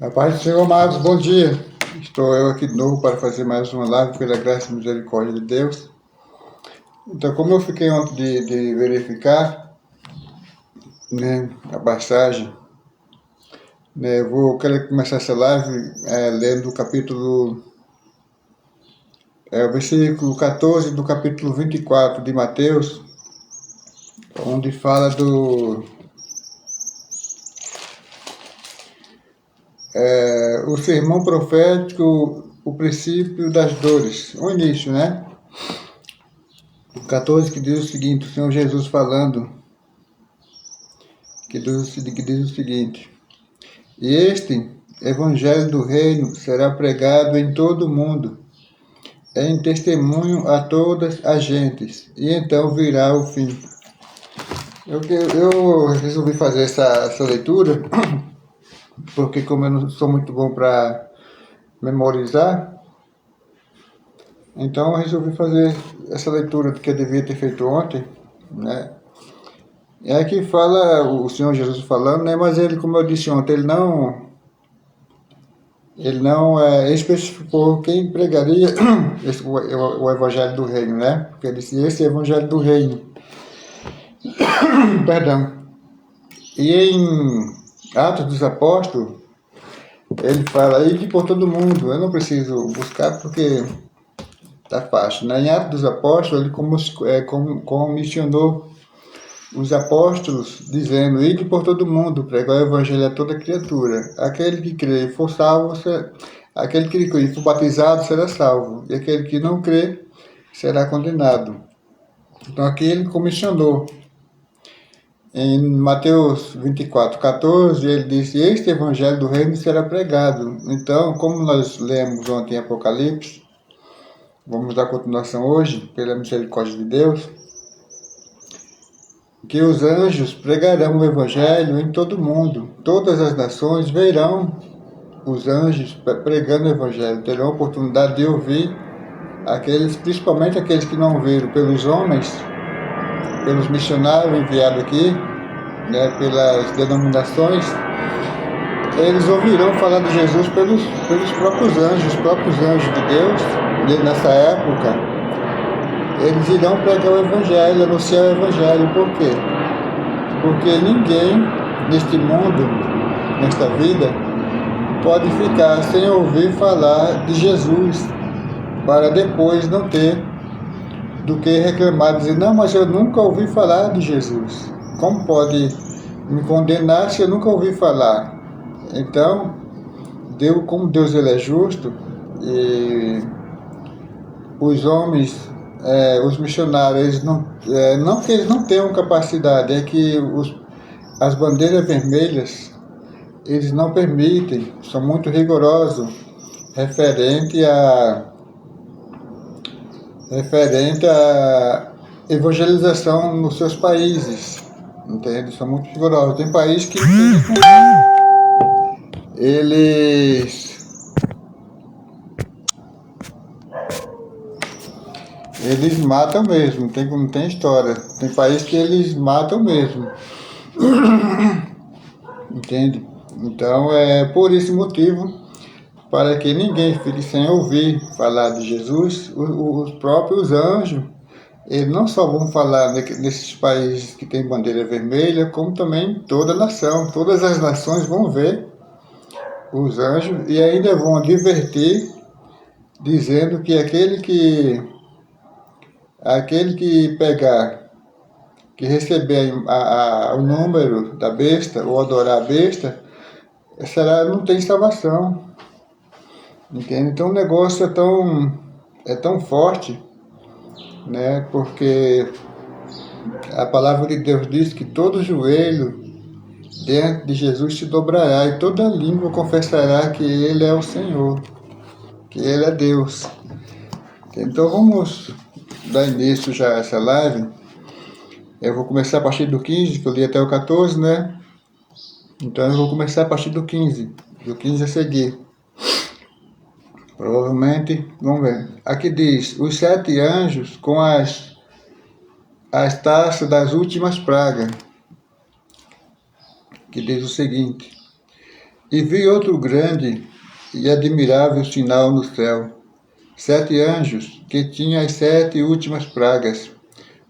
A paz do Senhor, amados, bom dia. Estou eu aqui de novo para fazer mais uma live pela graça e misericórdia de Deus. Então, como eu fiquei ontem de verificar, né, a passagem, né, quero começar essa live lendo o capítulo, o versículo 14 do capítulo 24 de Mateus, onde fala o sermão profético, o princípio das dores, o início, né? O 14 que diz o seguinte, o Senhor Jesus falando, que diz o seguinte: E este evangelho do reino será pregado em todo o mundo, em testemunho a todas as gentes, e então virá o fim. Eu resolvi fazer essa leitura, porque como eu não sou muito bom para memorizar, então eu resolvi fazer essa leitura que eu devia ter feito ontem, né? É aqui fala o Senhor Jesus falando, né? Mas ele, como eu disse ontem, ele não especificou quem pregaria o Evangelho do Reino, né? Porque ele disse esse Evangelho do Reino. Perdão. E em Atos dos Apóstolos, ele fala aí que por todo mundo. Eu não preciso buscar porque tá fácil, né? Em Atos dos Apóstolos, ele comissionou os apóstolos, dizendo, ide por todo mundo, pregar o evangelho a toda criatura. Aquele que crê e for salvo, aquele que crê e for batizado será salvo, e aquele que não crê será condenado. Então aqui ele comissionou. Em Mateus 24, 14, ele disse, este evangelho do reino será pregado. Então, como nós lemos ontem em Apocalipse, vamos dar continuação hoje, pela misericórdia de Deus, que os anjos pregarão o evangelho em todo o mundo. Todas as nações verão os anjos pregando o evangelho, terão a oportunidade de ouvir principalmente aqueles que não viram pelos homens, pelos missionários enviados aqui, né, pelas denominações, eles ouvirão falar de Jesus pelos próprios anjos de Deus, nessa época. Eles irão pregar o evangelho, anunciar o evangelho. Por quê? Porque ninguém neste mundo, nesta vida, pode ficar sem ouvir falar de Jesus, para depois não ter do que reclamar, dizer, não, mas eu nunca ouvi falar de Jesus. Como pode me condenar se eu nunca ouvi falar? Então, como Deus ele é justo, e os homens, os missionários, eles não que eles não tenham capacidade, é que as bandeiras vermelhas, eles não permitem, são muito rigorosos referente a evangelização nos seus países, entende? São muito rigorosos. Tem países que eles matam mesmo, não tem história. Tem países que eles matam mesmo. Entende? Então é por esse motivo, para que ninguém fique sem ouvir falar de Jesus, os próprios anjos, eles não só vão falar nesses países que tem bandeira vermelha, como também toda a nação. Todas as nações vão ver os anjos e ainda vão advertir, dizendo que aquele que pegar, que receber o número da besta, ou adorar a besta, não tem salvação. Entende? Então o negócio é tão forte, né? Porque a palavra de Deus diz que todo joelho diante de Jesus se dobrará e toda língua confessará que Ele é o Senhor, que Ele é Deus. Então vamos dar início já a essa live. Eu vou começar a partir do 15, que eu li até o 14, né? Então eu vou começar a partir do 15 a seguir. Provavelmente, vamos ver. Aqui diz, os 7 anjos com as taças das últimas pragas, que diz o seguinte: E vi outro grande e admirável sinal no céu, 7 anjos, que tinham as 7 últimas pragas,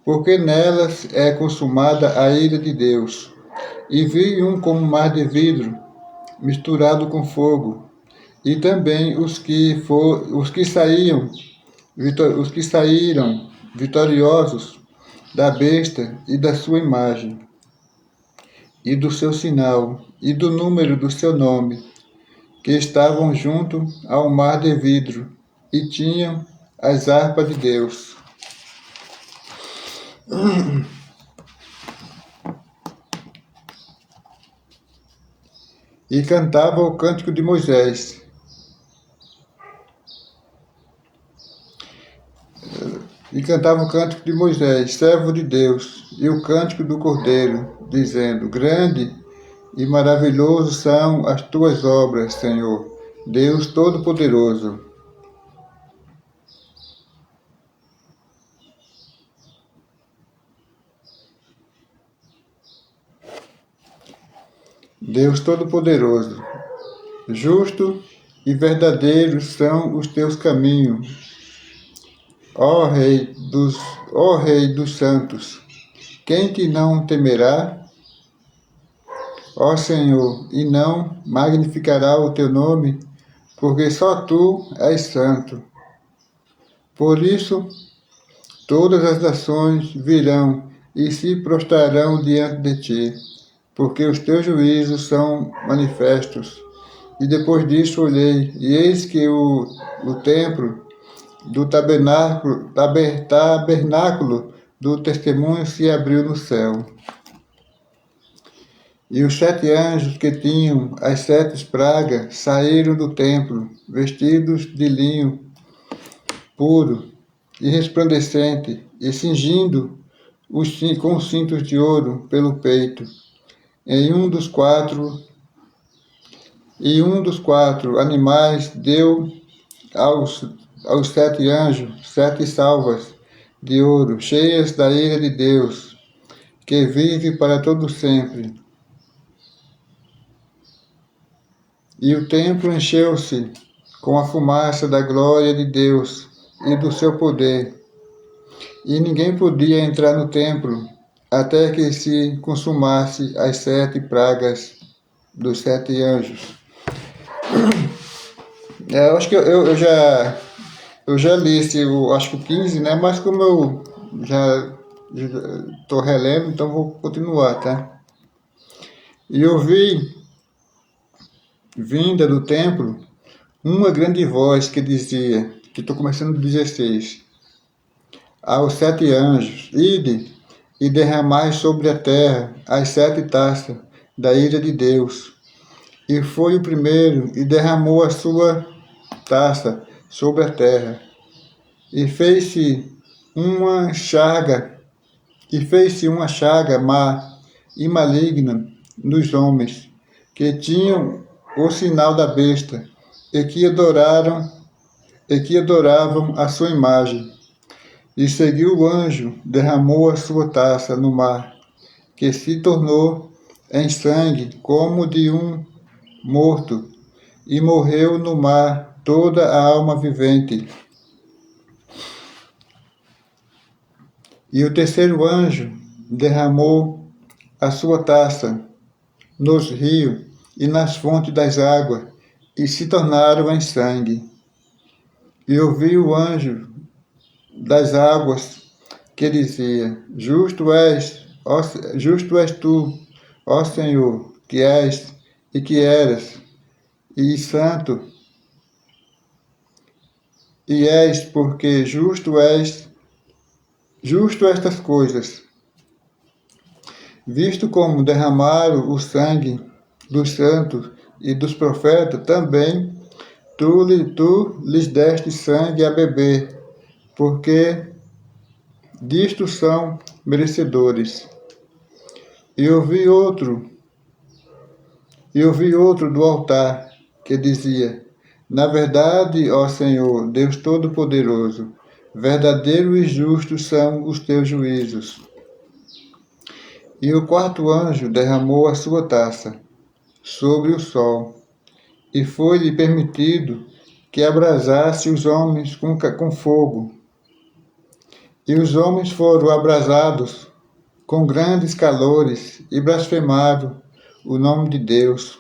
porque nelas é consumada a ira de Deus. E vi um como mar de vidro, misturado com fogo, e também os que saíram vitoriosos da besta e da sua imagem, e do seu sinal, e do número do seu nome, que estavam junto ao mar de vidro, e tinham as harpas de Deus. E cantavam o cântico de Moisés, servo de Deus, e o cântico do Cordeiro, dizendo: Grande e maravilhoso são as tuas obras, Senhor, Deus Todo-Poderoso. Deus Todo-Poderoso, justo e verdadeiro são os teus caminhos, ó Rei dos santos. Quem te não temerá, ó Senhor, e não magnificará o teu nome, porque só tu és santo. Por isso, todas as nações virão e se prostrarão diante de ti, porque os teus juízos são manifestos. E depois disso olhei, e eis que o templo do tabernáculo do testemunho se abriu no céu. E os 7 anjos que tinham as 7 pragas saíram do templo, vestidos de linho puro e resplandecente, e cingindo com cintos de ouro pelo peito. E um dos quatro animais deu aos 7 anjos 7 salvas de ouro, cheias da ira de Deus, que vive para todo sempre. E o templo encheu-se com a fumaça da glória de Deus e do seu poder. E ninguém podia entrar no templo até que se consumasse as 7 pragas dos 7 anjos. Eu acho que eu já li esse, acho que o 15, né? Mas como eu já estou relendo, então vou continuar, tá? E eu vi, vinda do templo, uma grande voz que dizia, que estou começando do 16, aos 7 anjos: Ide e derramai sobre a terra as 7 taças da ira de Deus. E foi o primeiro e derramou a sua taça sobre a terra. E fez-se uma chaga má e maligna nos homens, que tinham o sinal da besta, e que adoravam a sua imagem. E seguiu o anjo, derramou a sua taça no mar, que se tornou em sangue como de um morto, e morreu no mar toda a alma vivente. E o terceiro anjo derramou a sua taça nos rios e nas fontes das águas, e se tornaram em sangue. E ouvi o anjo das águas que dizia: Justo és tu, ó Senhor, que és e que eras, e santo, e és, porque justo estas coisas. Visto como derramaram o sangue dos santos e dos profetas, também tu lhes deste sangue a beber, porque disto são merecedores. E ouvi outro do altar que dizia: Na verdade, ó Senhor, Deus Todo-Poderoso, verdadeiro e justo são os teus juízos. E o quarto anjo derramou a sua taça sobre o sol, e foi-lhe permitido que abrasasse os homens com fogo. E os homens foram abrasados com grandes calores e blasfemaram o nome de Deus,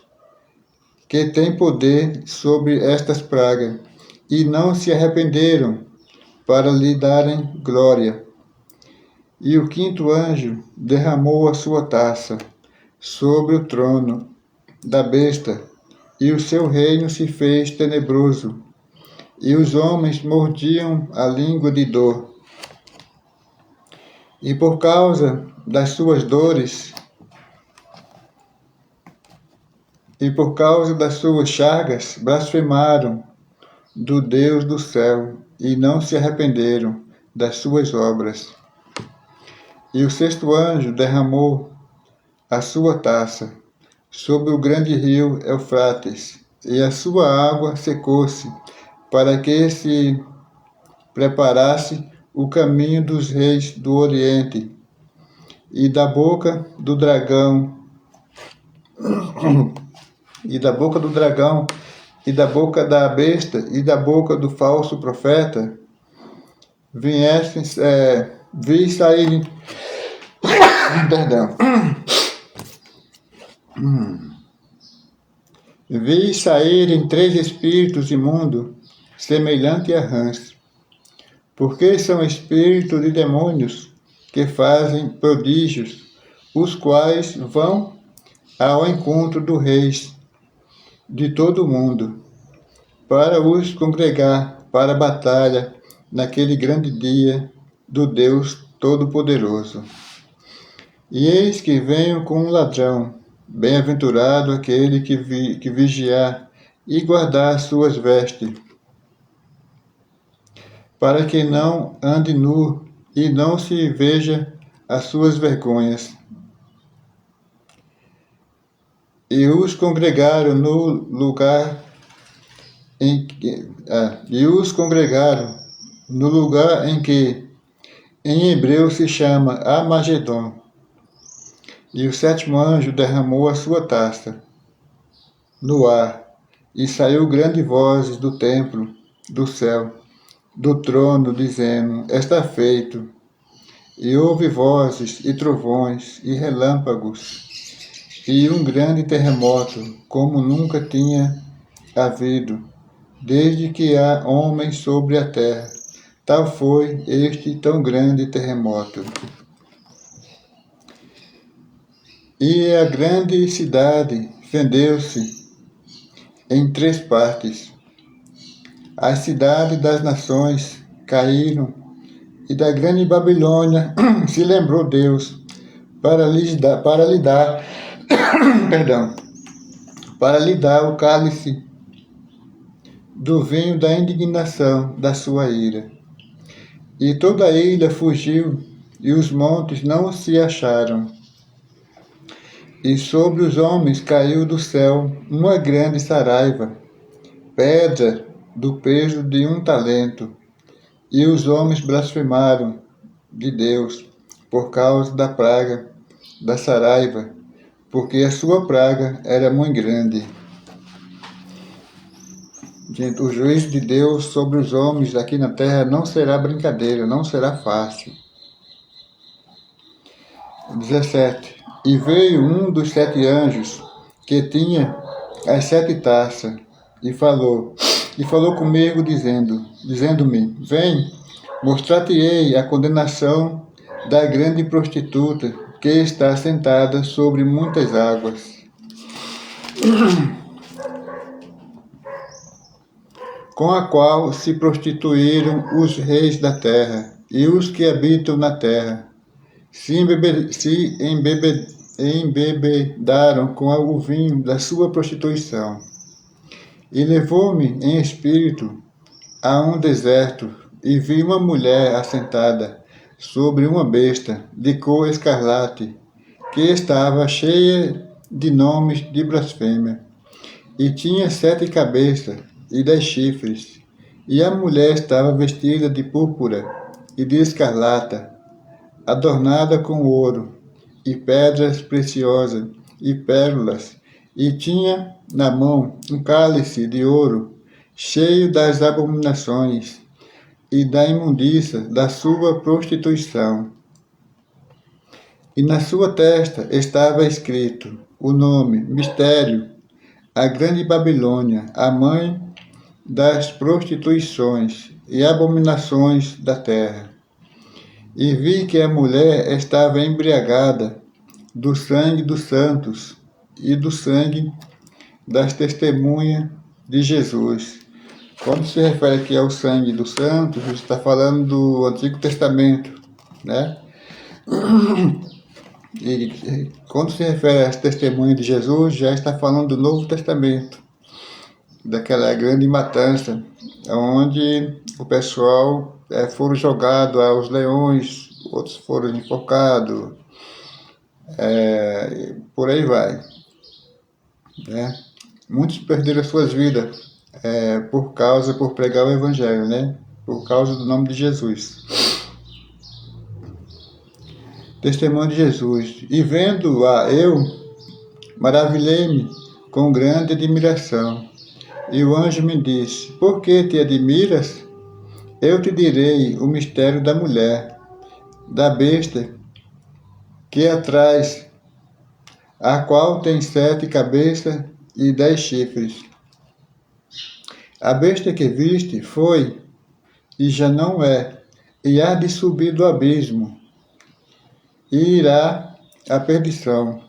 que tem poder sobre estas pragas, e não se arrependeram para lhe darem glória. E o quinto anjo derramou a sua taça sobre o trono da besta, e o seu reino se fez tenebroso, e os homens mordiam a língua de dor. E por causa das suas dores, e por causa das suas chagas, blasfemaram do Deus do céu, e não se arrependeram das suas obras. E o sexto anjo derramou a sua taça sobre o grande rio Eufrates, e a sua água secou-se, para que se preparasse o caminho dos reis do Oriente, e da boca do dragão, e da boca do dragão, e da boca da besta, e da boca do falso profeta, vi sair, perdão, vi saírem 3 espíritos imundos, semelhante a rãs, porque são espíritos de demônios que fazem prodígios, os quais vão ao encontro dos reis de todo o mundo, para os congregar para a batalha naquele grande dia do Deus Todo-Poderoso. E eis que venho com um ladrão, bem-aventurado aquele que vigiar e guardar suas vestes, para que não ande nu e não se veja as suas vergonhas. E os congregaram no lugar em que em hebreu se chama Armagedon. E o sétimo anjo derramou a sua taça no ar, e saiu grande voz do templo, do céu, do trono, dizendo: Está feito. E houve vozes e trovões e relâmpagos, e um grande terremoto, como nunca tinha havido, desde que há homens sobre a terra. Tal foi este tão grande terremoto. E a grande cidade fendeu-se em 3 partes. As cidades das nações caíram, e da grande Babilônia se lembrou Deus para lhe dar o cálice do vinho da indignação da sua ira. E toda a ilha fugiu, e os montes não se acharam. E sobre os homens caiu do céu uma grande saraiva, pedra do peso de 1 talento, e os homens blasfemaram de Deus por causa da praga da saraiva, porque a sua praga era muito grande. Gente, o juízo de Deus sobre os homens aqui na terra não será brincadeira, não será fácil. 17. E veio um dos 7 anjos, que tinha as 7 taças, e falou comigo, dizendo-me: Vem, mostrar-te-ei a condenação da grande prostituta, que está sentada sobre muitas águas, com a qual se prostituíram os reis da terra, e os que habitam na terra se embebedaram com o vinho da sua prostituição. E levou-me em espírito a um deserto, e vi uma mulher assentada sobre uma besta de cor escarlate, que estava cheia de nomes de blasfêmia, e tinha 7 cabeças e 10 chifres. E a mulher estava vestida de púrpura e de escarlata, adornada com ouro, e pedras preciosas, e pérolas, e tinha na mão um cálice de ouro, cheio das abominações e da imundícia da sua prostituição. E na sua testa estava escrito o nome, mistério, a grande Babilônia, a mãe das prostituições e abominações da terra. E vi que a mulher estava embriagada do sangue dos santos e do sangue das testemunhas de Jesus. Quando se refere aqui ao sangue dos santos, está falando do Antigo Testamento, né? E quando se refere às testemunhas de Jesus, já está falando do Novo Testamento, daquela grande matança, onde o pessoal foram jogados aos leões, outros foram enforcados, por aí vai, né? Muitos perderam suas vidas por pregar o Evangelho, né? Por causa do nome de Jesus. Testemunho de Jesus. E vendo-a eu, maravilhei-me com grande admiração. E o anjo me disse: por que te admiras? Eu te direi o mistério da mulher, da besta que a traz, a qual tem 7 cabeças e 10 chifres. A besta que viste foi, e já não é, e há de subir do abismo, e irá à perdição.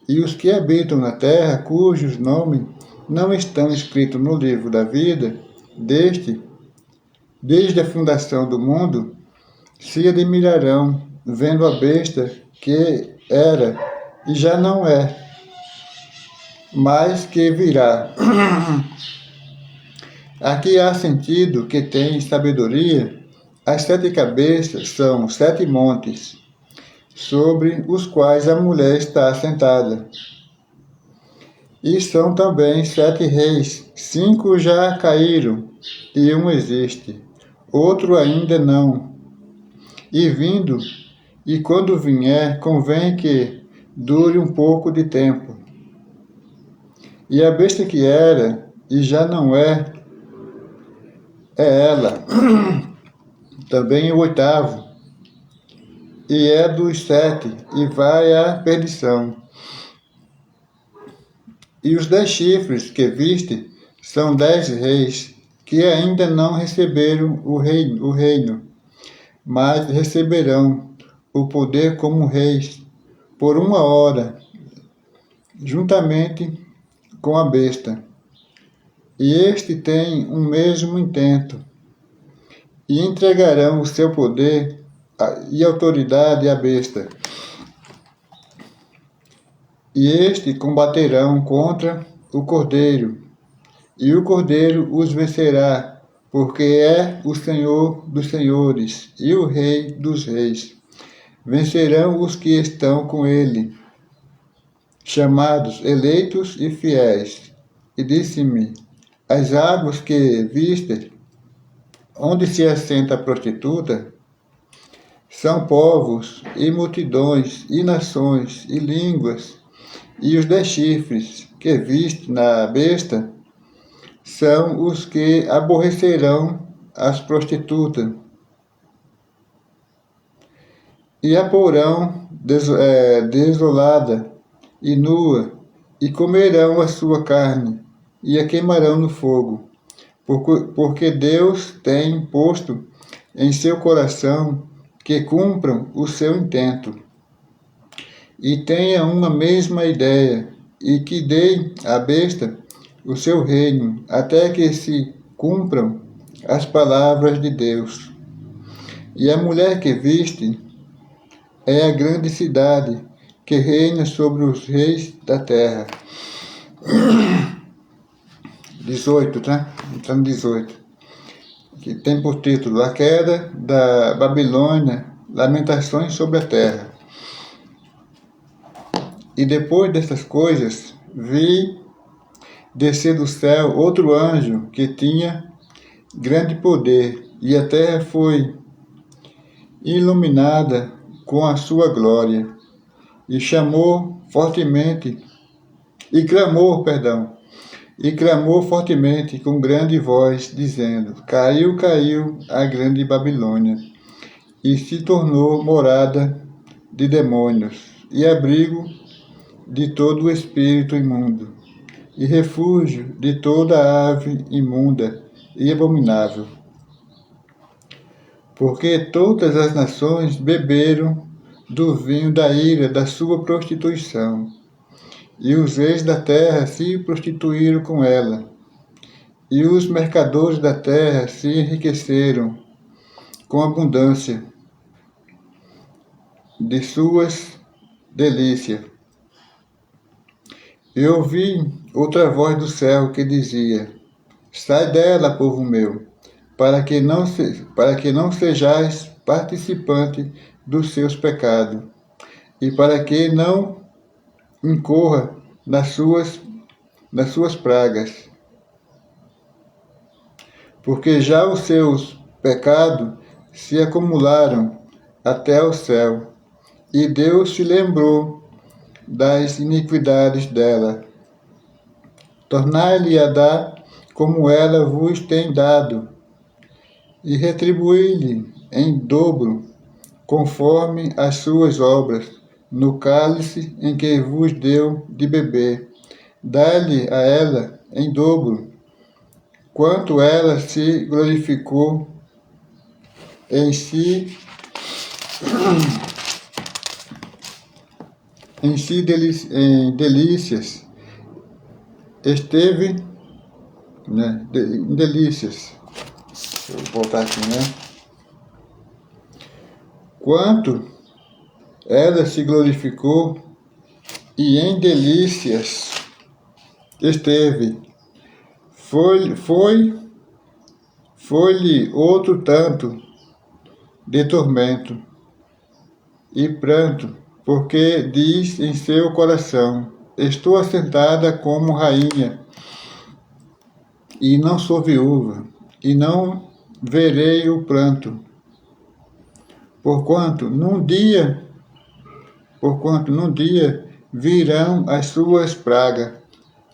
E os que habitam na terra, cujos nomes não estão escritos no livro da vida, desde a fundação do mundo, se admirarão, vendo a besta que era e já não é, mas que virá. Aqui há sentido que tem sabedoria. As 7 cabeças são 7 montes, sobre os quais a mulher está assentada. E são também 7 reis, 5 já caíram, e um existe, outro ainda não. E vindo, e quando vier, convém que dure um pouco de tempo. E a besta que era, e já não é ela, também o 8º, e é dos 7, e vai à perdição. E os 10 chifres que viste são 10 reis, que ainda não receberam o reino, mas receberão o poder como reis, por 1 hora, juntamente com a besta. E este tem um mesmo intento, e entregarão o seu poder e autoridade à besta. E este combaterão contra o Cordeiro, e o Cordeiro os vencerá, porque é o Senhor dos senhores e o Rei dos reis. Vencerão os que estão com ele, chamados eleitos e fiéis. E disse-me: as águas que viste, onde se assenta a prostituta, são povos e multidões e nações e línguas. E os 10 chifres que viste na besta são os que aborrecerão as prostitutas e a porão desolada e nua, e comerão a sua carne e a queimarão no fogo, porque Deus tem posto em seu coração que cumpram o seu intento, e tenha uma mesma ideia, e que dê à besta o seu reino, até que se cumpram as palavras de Deus. E a mulher que viste é a grande cidade, que reina sobre os reis da terra. 18, tá? Entrando 18. Que tem por título A Queda da Babilônia, Lamentações sobre a Terra. E depois dessas coisas, vi descer do céu outro anjo que tinha grande poder, e a terra foi iluminada com a sua glória, e chamou fortemente e clamou fortemente com grande voz, dizendo: Caiu, caiu a grande Babilônia, e se tornou morada de demônios, e abrigo de todo o espírito imundo, e refúgio de toda ave imunda e abominável. Porque todas as nações beberam do vinho da ira da sua prostituição, e os reis da terra se prostituíram com ela, e os mercadores da terra se enriqueceram com abundância de suas delícias. Eu ouvi outra voz do céu que dizia: Sai dela, povo meu, para que não sejais participante dos seus pecados, e para que não incorra nas suas pragas. Porque já os seus pecados se acumularam até o céu, e Deus se lembrou das iniquidades dela. Tornai-lhe a dar como ela vos tem dado, e retribuí-lhe em dobro, conforme as suas obras, no cálice em que vos deu de beber. Dai-lhe a ela em dobro, quanto ela se glorificou em delícias, esteve, né, em delícias. Deixa eu voltar aqui, né? Quanto ela se glorificou e em delícias esteve, foi-lhe outro tanto de tormento e pranto, porque diz em seu coração: Estou assentada como rainha, e não sou viúva, e não verei o pranto. Porquanto num dia virão as suas pragas,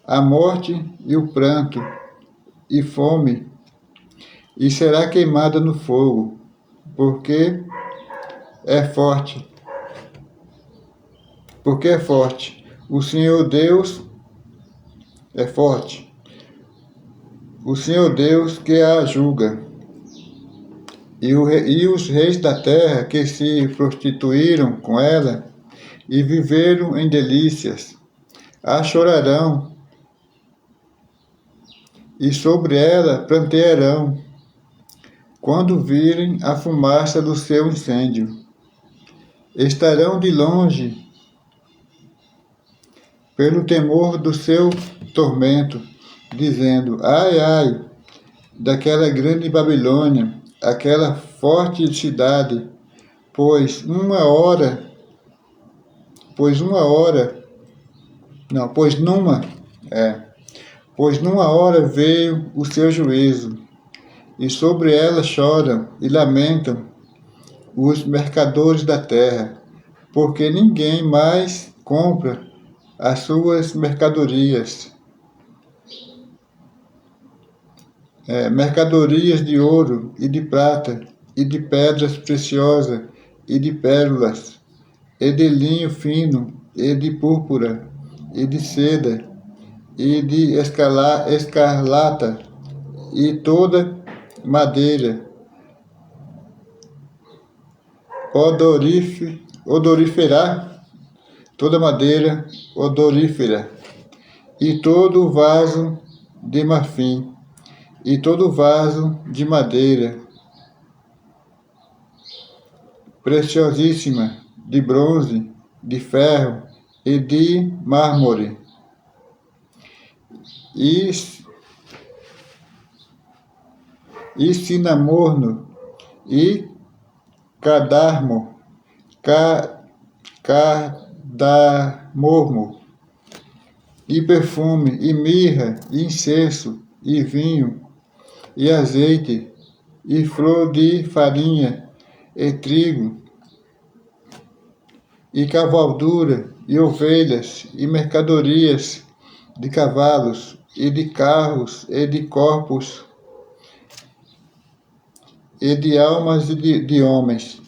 a morte e o pranto, e fome, e será queimada no fogo, porque é forte. O Senhor Deus é forte. O Senhor Deus que a julga. E os reis da terra que se prostituíram com ela e viveram em delícias, a chorarão, e sobre ela prantearão, quando virem a fumaça do seu incêndio. Estarão de longe pelo temor do seu tormento, dizendo: Ai, ai, daquela grande Babilônia, aquela forte cidade, pois numa hora veio o seu juízo, e sobre ela choram e lamentam os mercadores da terra, porque ninguém mais compra as suas mercadorias. Mercadorias de ouro e de prata, e de pedras preciosas, e de pérolas, e de linho fino, e de púrpura, e de seda, e de escarlata, e toda madeira odorífera, e todo vaso de marfim, e todo vaso de madeira preciosíssima, de bronze, de ferro e de mármore, e cinamorno, e cardarmo, e perfume, e mirra, e incenso, e vinho, e azeite, e flor de farinha, e trigo, e cavaldura, e ovelhas, e mercadorias, de cavalos, e de carros, e de corpos, e de almas de homens.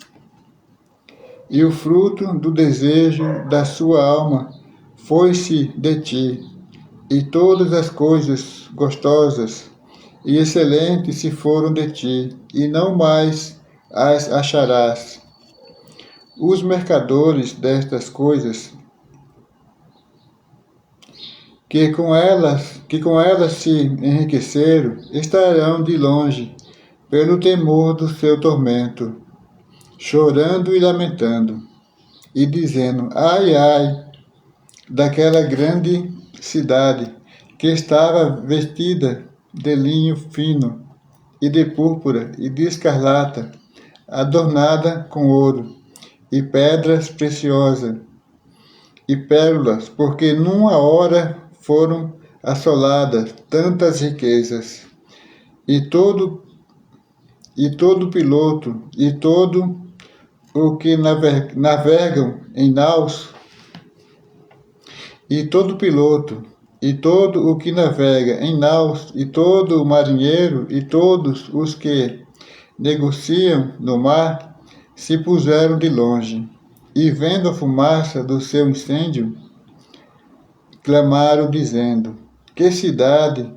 E o fruto do desejo da sua alma foi-se de ti, e todas as coisas gostosas e excelentes se foram de ti, e não mais as acharás. Os mercadores destas coisas, que com elas se enriqueceram, estarão de longe, pelo temor do seu tormento, chorando e lamentando, e dizendo: ai, ai, daquela grande cidade, que estava vestida de linho fino, e de púrpura, e de escarlata, adornada com ouro, e pedras preciosas, e pérolas, porque numa hora foram assoladas tantas riquezas. E todo piloto, e todo o que navegam em naus, e todo piloto, e todo o que navega em naus, e todo o marinheiro, e todos os que negociam no mar, se puseram de longe, e vendo a fumaça do seu incêndio, clamaram dizendo: que cidade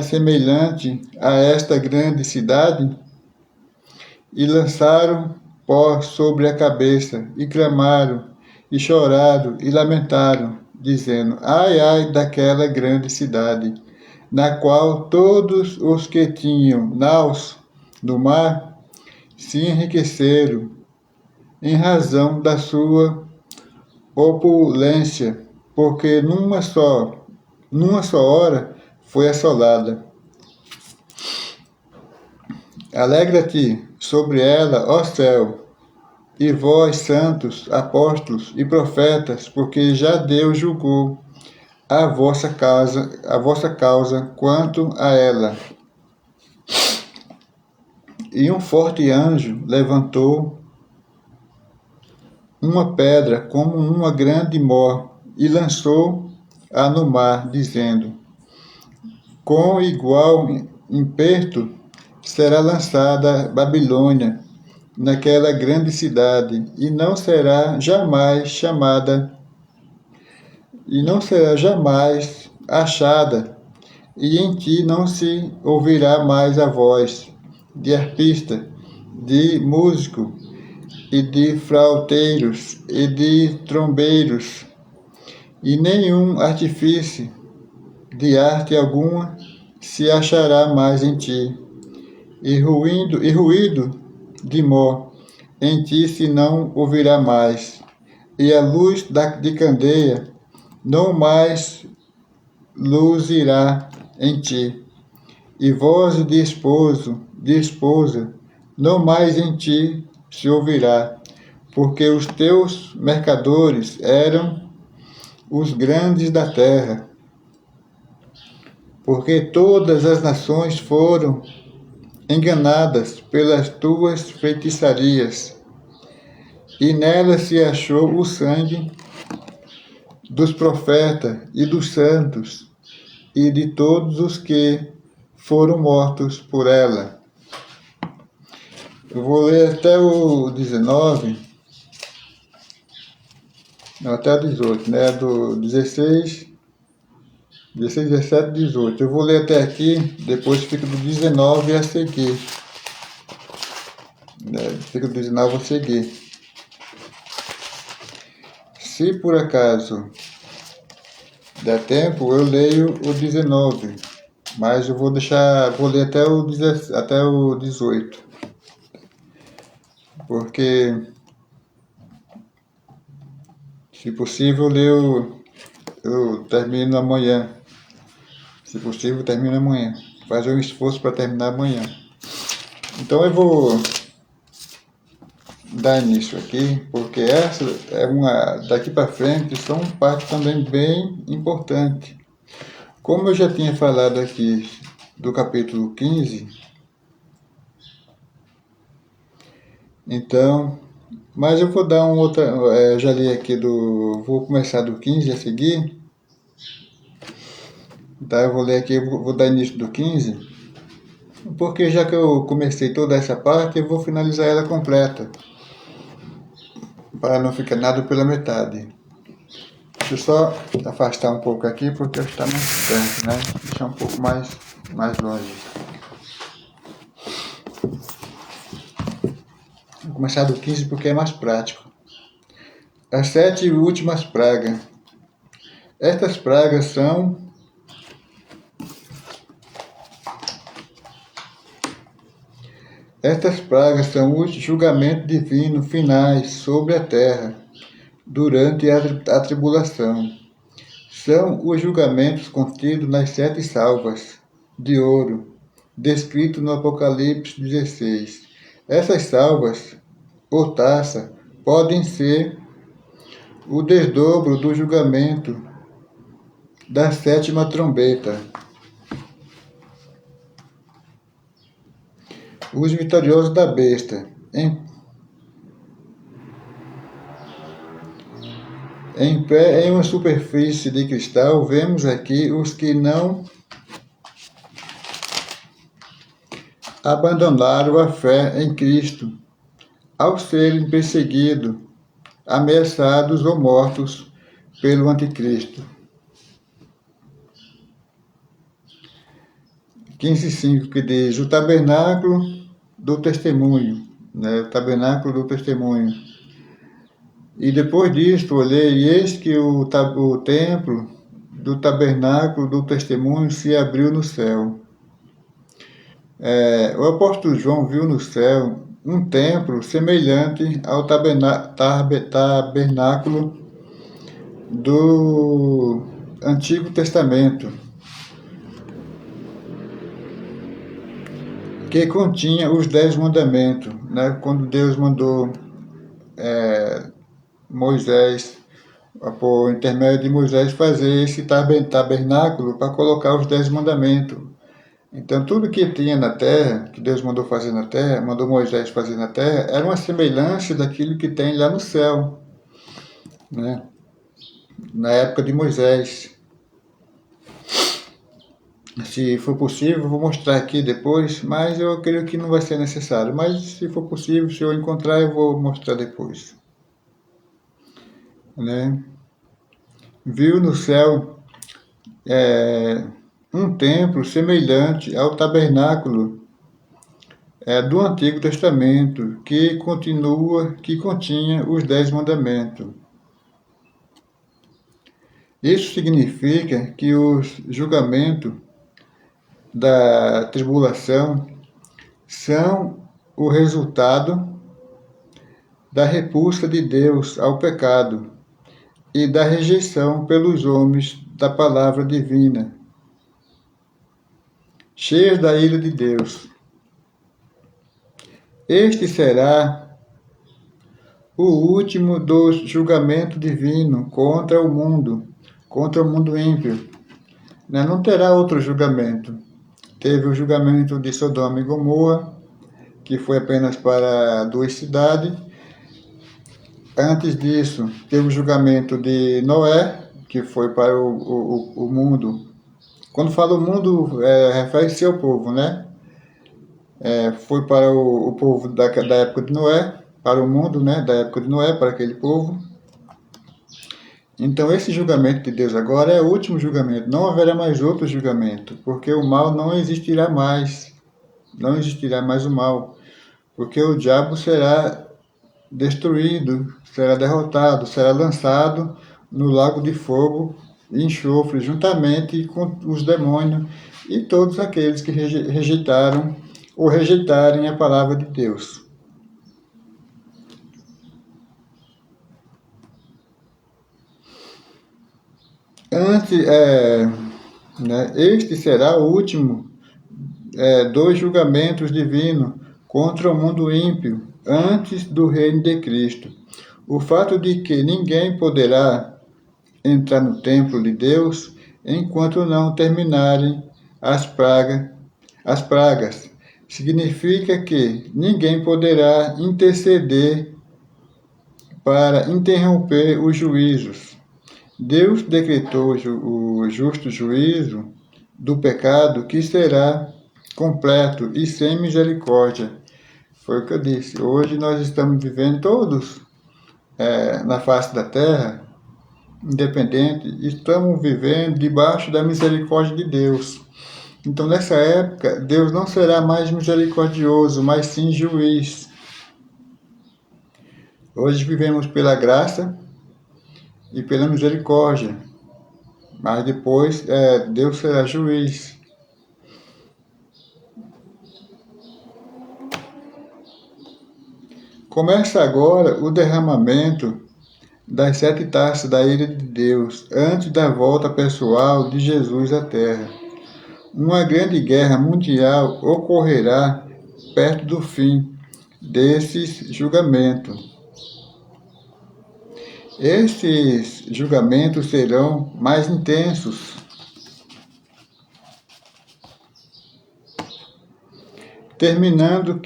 semelhante a esta grande cidade? E lançaram pó sobre a cabeça, e clamaram, e choraram, e lamentaram, dizendo: ai, ai, daquela grande cidade, na qual todos os que tinham naus no mar se enriqueceram, em razão da sua opulência, porque numa só hora foi assolada. Alegra-te sobre ela, ó céu, e vós, santos, apóstolos e profetas, porque já Deus julgou a vossa causa quanto a ela. E um forte anjo levantou uma pedra como uma grande mó e lançou-a no mar, dizendo: com igual impeto será lançada Babilônia, naquela grande cidade, e não será jamais achada, e em ti não se ouvirá mais a voz de arpista, de músico, e de flauteiros, e de trombeiros, e nenhum artifício de arte alguma se achará mais em ti, e ruído de mó em ti se não ouvirá mais, e a luz de candeia não mais luzirá em ti, e voz de esposa, não mais em ti se ouvirá, porque os teus mercadores eram os grandes da terra, porque todas as nações foram enganadas pelas tuas feitiçarias, e nela se achou o sangue dos profetas e dos santos, e de todos os que foram mortos por ela. Eu vou ler até o 19, não, até o 18, né? Do 16, 17, 18. Eu vou ler até aqui, depois fica do 19 a seguir. Fica do 19 a seguir. Se por acaso der tempo, eu leio o 19, mas eu vou ler até o 18, porque, se possível, eu termino amanhã. Se possível, termino amanhã. Fazer um esforço para terminar amanhã. Então eu vou dar início aqui, porque essa daqui para frente, são parte também bem importante. Como eu já tinha falado aqui do capítulo 15, então, mas eu vou dar já li aqui vou começar do 15 a seguir, Tá, eu vou ler aqui, eu vou dar início do 15, porque já que eu comecei toda essa parte, eu vou finalizar ela completa, para não ficar nada pela metade. Deixa eu só afastar um pouco aqui, porque está muito perto, né? Deixar um pouco mais longe. Vou começar do 15 porque é mais prático. As 7 últimas pragas. Estas pragas são os julgamentos divinos finais sobre a terra durante a tribulação. São os julgamentos contidos nas 7 salvas de ouro, descrito no Apocalipse 16. Essas salvas, ou taça, podem ser o desdobro do julgamento da 7ª trombeta. Os vitoriosos da besta. Em pé em uma superfície de cristal, vemos aqui os que não abandonaram a fé em Cristo, ao serem perseguidos, ameaçados ou mortos pelo anticristo. 15:5, que diz o tabernáculo do testemunho, né? O tabernáculo do testemunho. E depois disto olhei, e eis que o templo do tabernáculo do testemunho se abriu no céu. O apóstolo João viu no céu um templo semelhante ao tabernáculo do Antigo Testamento, que continha os 10 mandamentos, né? Quando Deus mandou Moisés, por intermédio de Moisés, fazer esse tabernáculo para colocar os 10 mandamentos. Então, tudo que tinha na terra, que Deus mandou fazer na terra, mandou Moisés fazer na terra, era uma semelhança daquilo que tem lá no céu, né? Na época de Moisés. Se for possível, eu vou mostrar aqui depois, mas eu creio que não vai ser necessário. Mas, se for possível, se eu encontrar, eu vou mostrar depois. Né? Viu no céu um templo semelhante ao tabernáculo do Antigo Testamento, que continha os 10 mandamentos. Isso significa que os julgamentos da tribulação são o resultado da repulsa de Deus ao pecado e da rejeição pelos homens da palavra divina, cheias da ira de Deus. Este será o último dos julgamentos divinos contra o mundo ímpio. Não terá outro julgamento. Teve o julgamento de Sodoma e Gomorra, que foi apenas para 2 cidades. Antes disso, teve o julgamento de Noé, que foi para o mundo. Quando fala o mundo, refere-se ao povo, né? Foi para o povo da época de Noé, para o mundo, né? Da época de Noé, para aquele povo. Então, esse julgamento de Deus agora é o último julgamento. Não haverá mais outro julgamento, porque o mal não existirá mais. Não existirá mais o mal, porque o diabo será destruído, será derrotado, será lançado no lago de fogo e enxofre, juntamente com os demônios e todos aqueles que rejeitaram ou rejeitarem a palavra de Deus. Este será o último dos julgamentos divinos contra o mundo ímpio antes do reino de Cristo. O fato de que ninguém poderá entrar no templo de Deus enquanto não terminarem as pragas significa que ninguém poderá interceder para interromper os juízos. Deus decretou o justo juízo do pecado que será completo e sem misericórdia. Foi o que eu disse. Hoje nós estamos vivendo todos na face da terra, independente, estamos vivendo debaixo da misericórdia de Deus. Então, nessa época, Deus não será mais misericordioso, mas sim juiz. Hoje vivemos pela graça e pela misericórdia, mas depois Deus será juiz. Começa agora o derramamento das 7 taças da ira de Deus, antes da volta pessoal de Jesus à Terra. Uma grande guerra mundial ocorrerá perto do fim desses julgamentos. Esses julgamentos serão mais intensos. Terminado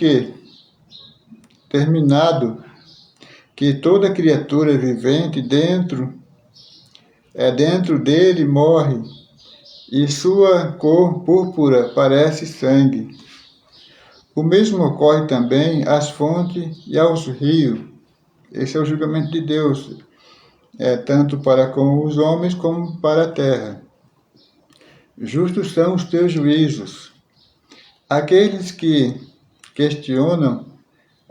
que toda criatura vivente dentro dele morre, e sua cor púrpura parece sangue. O mesmo ocorre também às fontes e aos rios. Esse é o julgamento de Deus, tanto para com os homens como para a terra. Justos são os teus juízos. Aqueles que questionam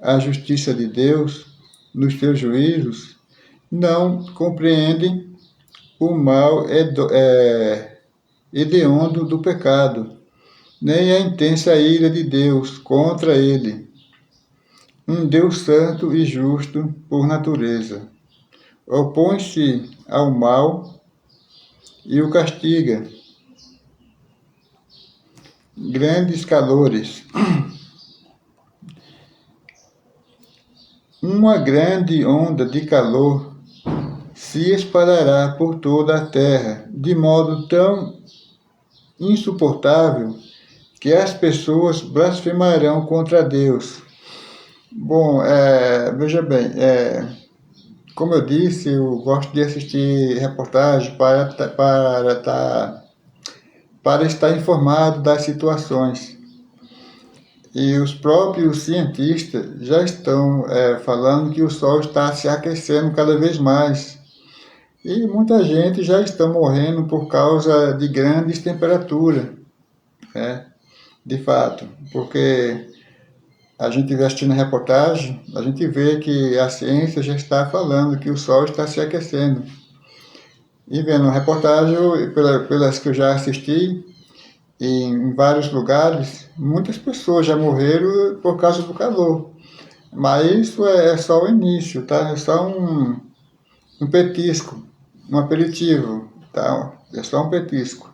a justiça de Deus nos teus juízos não compreendem o mal hediondo do pecado, nem a intensa ira de Deus contra ele, um Deus santo e justo por natureza. Opõe-se ao mal e o castiga. Grandes calores. Uma grande onda de calor se espalhará por toda a terra, de modo tão insuportável que as pessoas blasfemarão contra Deus. Bom, veja bem, como eu disse, eu gosto de assistir reportagens para estar informado das situações. E os próprios cientistas já estão falando que o Sol está se aquecendo cada vez mais. E muita gente já está morrendo por causa de grandes temperaturas, de fato. Porque a gente vê assistindo a reportagem, a gente vê que a ciência já está falando que o Sol está se aquecendo. E vendo a reportagem, pelas que eu já assisti, em vários lugares, muitas pessoas já morreram por causa do calor. Mas isso é só o início, tá? É só um petisco, um aperitivo, tá? É só um petisco.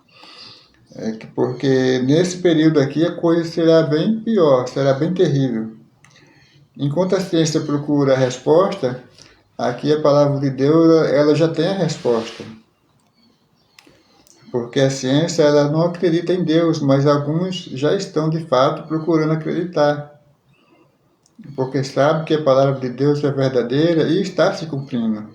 Porque nesse período aqui a coisa será bem pior, será bem terrível. Enquanto a ciência procura a resposta, aqui a palavra de Deus ela já tem a resposta. Porque a ciência ela não acredita em Deus, mas alguns já estão de fato procurando acreditar. Porque sabe que a palavra de Deus é verdadeira e está se cumprindo.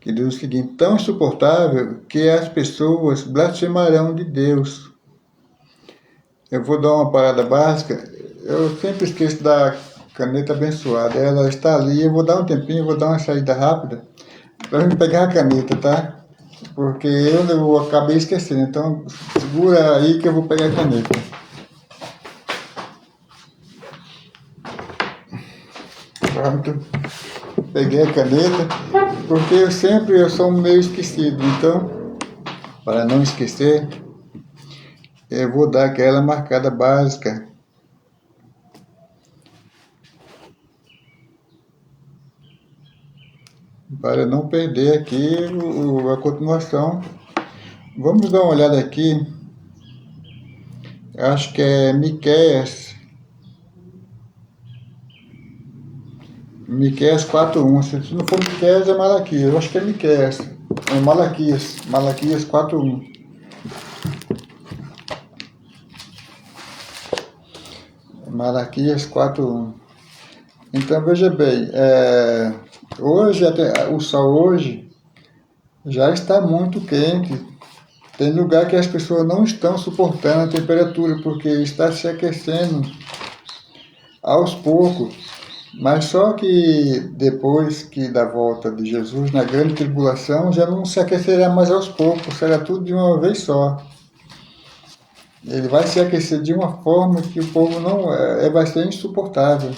Que diz o seguinte: tão insuportável que as pessoas blasfemarão de Deus. Eu vou dar uma parada básica. Eu sempre esqueço da caneta abençoada. Ela está ali. Eu vou dar um tempinho, vou dar uma saída rápida para me pegar a caneta, tá? Porque eu acabei esquecendo. Então, segura aí que eu vou pegar a caneta. Pronto. Peguei a caneta. Porque eu sou meio esquecido. Então, para não esquecer, eu vou dar aquela marcada básica. Para não perder aqui a continuação. Vamos dar uma olhada aqui. Acho que é Miqueias 4:1. Se não for Miqueias, é Malaquias. Eu acho que é Miqueias. É Malaquias 4:1. Malaquias 4:1. Então veja bem, Hoje, até, o sol hoje já está muito quente. Tem lugar que as pessoas não estão suportando a temperatura porque está se aquecendo aos poucos. Mas só que depois que da volta de Jesus na grande tribulação já não se aquecerá mais aos poucos, será tudo de uma vez só. Ele vai se aquecer de uma forma que o povo não vai ser insuportável.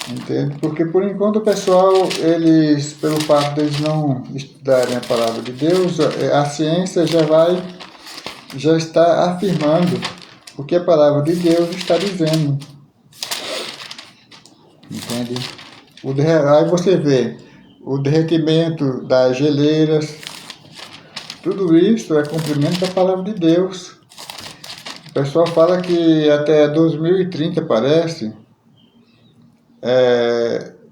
Entende? Porque por enquanto o pessoal, eles, pelo fato deles não estudarem a palavra de Deus, a ciência já está afirmando o que a palavra de Deus está dizendo. Entende? Aí você vê o derretimento das geleiras, tudo isso é cumprimento da palavra de Deus. O pessoal fala que até 2030, parece,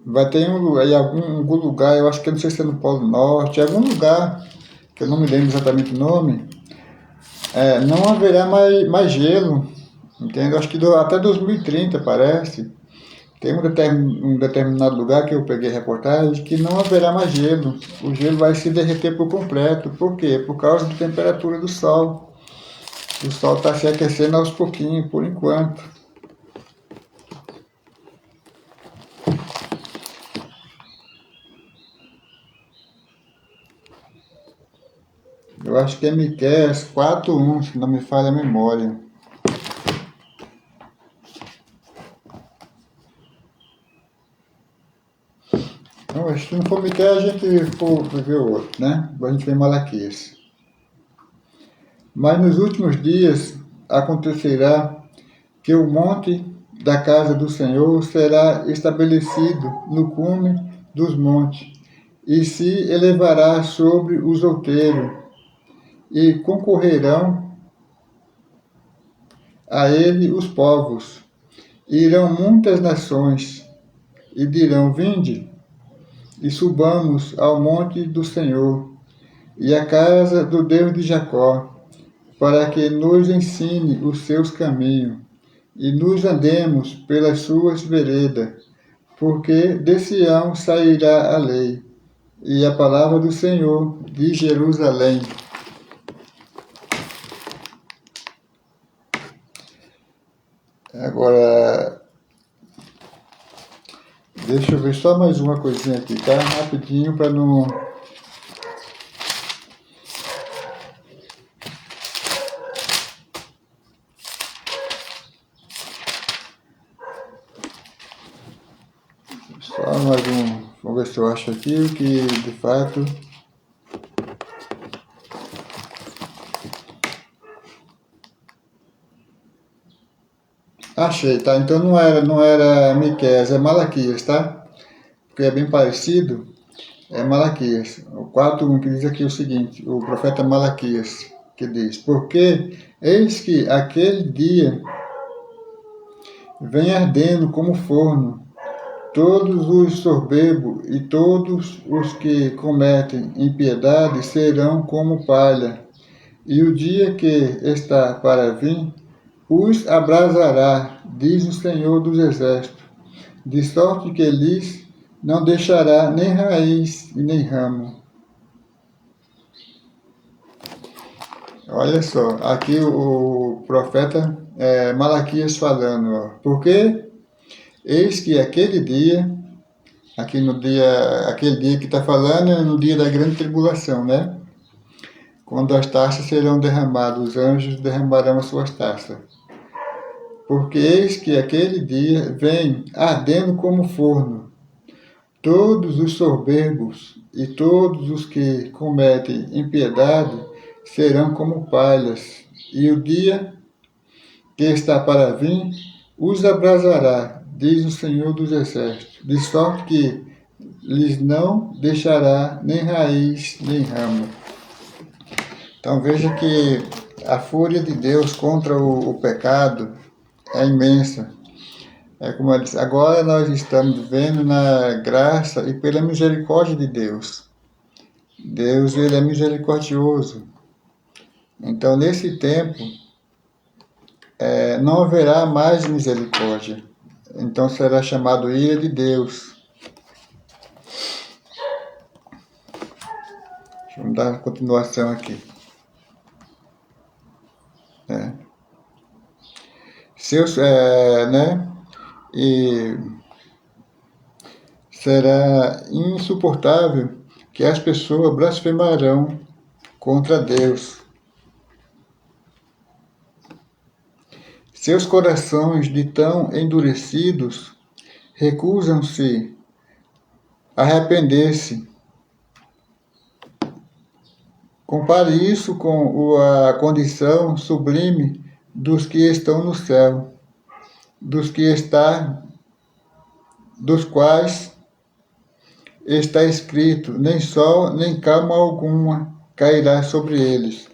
vai ter algum lugar, eu acho que não sei se é no Polo Norte, algum lugar, que eu não me lembro exatamente o nome, não haverá mais gelo, entende? Eu acho que até 2030, parece. Tem um determinado lugar que eu peguei reportagem que não haverá mais gelo. O gelo vai se derreter por completo. Por quê? Por causa da temperatura do Sol. O Sol está se aquecendo aos pouquinhos, por enquanto. Eu acho que é Miqueias 4:1, se não me falha a memória. Não, se não for Miqueias, a gente for ver o outro, né? A gente vê Malaquias. Mas nos últimos dias acontecerá que o monte da casa do Senhor será estabelecido no cume dos montes, e se elevará sobre os outeiros, e concorrerão a ele os povos. E irão muitas nações, e dirão: Vinde, e subamos ao monte do Senhor, e à casa do Deus de Jacó, para que nos ensine os seus caminhos, e nos andemos pelas suas veredas, porque de Sião sairá a lei, e a palavra do Senhor de Jerusalém. Agora, deixa eu ver só mais uma coisinha aqui, tá? Rapidinho para não... Só mais um... Vamos ver se eu acho aqui o que de fato... Achei, tá? Então não era Miqueias, é Malaquias, tá? Porque é bem parecido. É Malaquias. O 4:1 que diz aqui o seguinte, o profeta Malaquias, que diz: Porque eis que aquele dia vem ardendo como forno, todos os soberbos e todos os que cometem impiedade serão como palha, e o dia que está para vir os abrasará, diz o Senhor dos Exércitos, de sorte que lhes não deixará nem raiz e nem ramo. Olha só, aqui o profeta Malaquias falando, ó, porque eis que aquele dia, aquele dia que está falando é no dia da grande tribulação, né? Quando as taças serão derramadas, os anjos derramarão as suas taças. Porque eis que aquele dia vem ardendo como forno, todos os soberbos e todos os que cometem impiedade serão como palhas, e o dia que está para vir os abrasará, diz o Senhor dos Exércitos, de sorte que lhes não deixará nem raiz nem ramo. Então veja que a fúria de Deus contra o pecado é imensa. É como eu disse, agora nós estamos vivendo na graça e pela misericórdia de Deus. Deus, ele é misericordioso. Então, nesse tempo, não haverá mais misericórdia. então será chamado ira de Deus. Vamos dar continuação aqui. E será insuportável que as pessoas blasfemarão contra Deus. Seus corações de tão endurecidos recusam-se a arrepender-se. Compare isso com a condição sublime dos que estão no céu, dos quais está escrito: nem sol, nem calma alguma cairá sobre eles.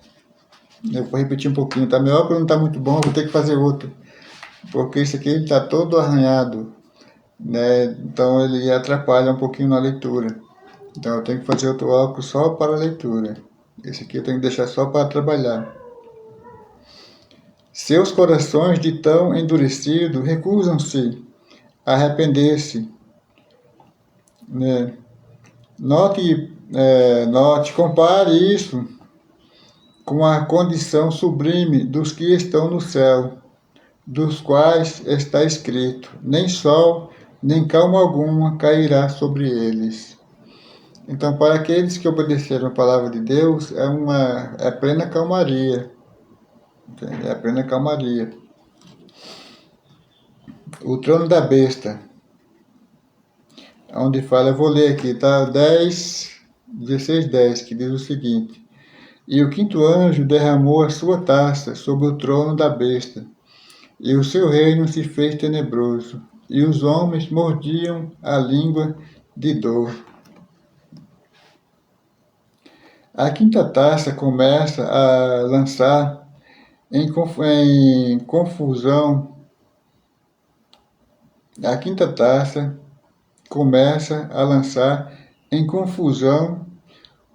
Eu vou repetir um pouquinho, tá? Meu óculos não está muito bom, vou ter que fazer outro, porque esse aqui está todo arranhado, né? Então ele atrapalha um pouquinho na leitura. Então eu tenho que fazer outro óculos só para a leitura. Esse aqui eu tenho que deixar só para trabalhar. Seus corações de tão endurecido recusam-se a arrepender-se. Né? Note, compare isso com a condição sublime dos que estão no céu, dos quais está escrito: nem sol, nem calma alguma cairá sobre eles. Então, para aqueles que obedeceram a palavra de Deus, é plena calmaria. É plena calmaria. O trono da besta, onde fala, eu vou ler aqui, tá? 16:10, que diz o seguinte: e o quinto anjo derramou a sua taça sobre o trono da besta, e o seu reino se fez tenebroso, e os homens mordiam a língua de dor. A quinta taça começa a lançar em confusão. A quinta taça começa a lançar em confusão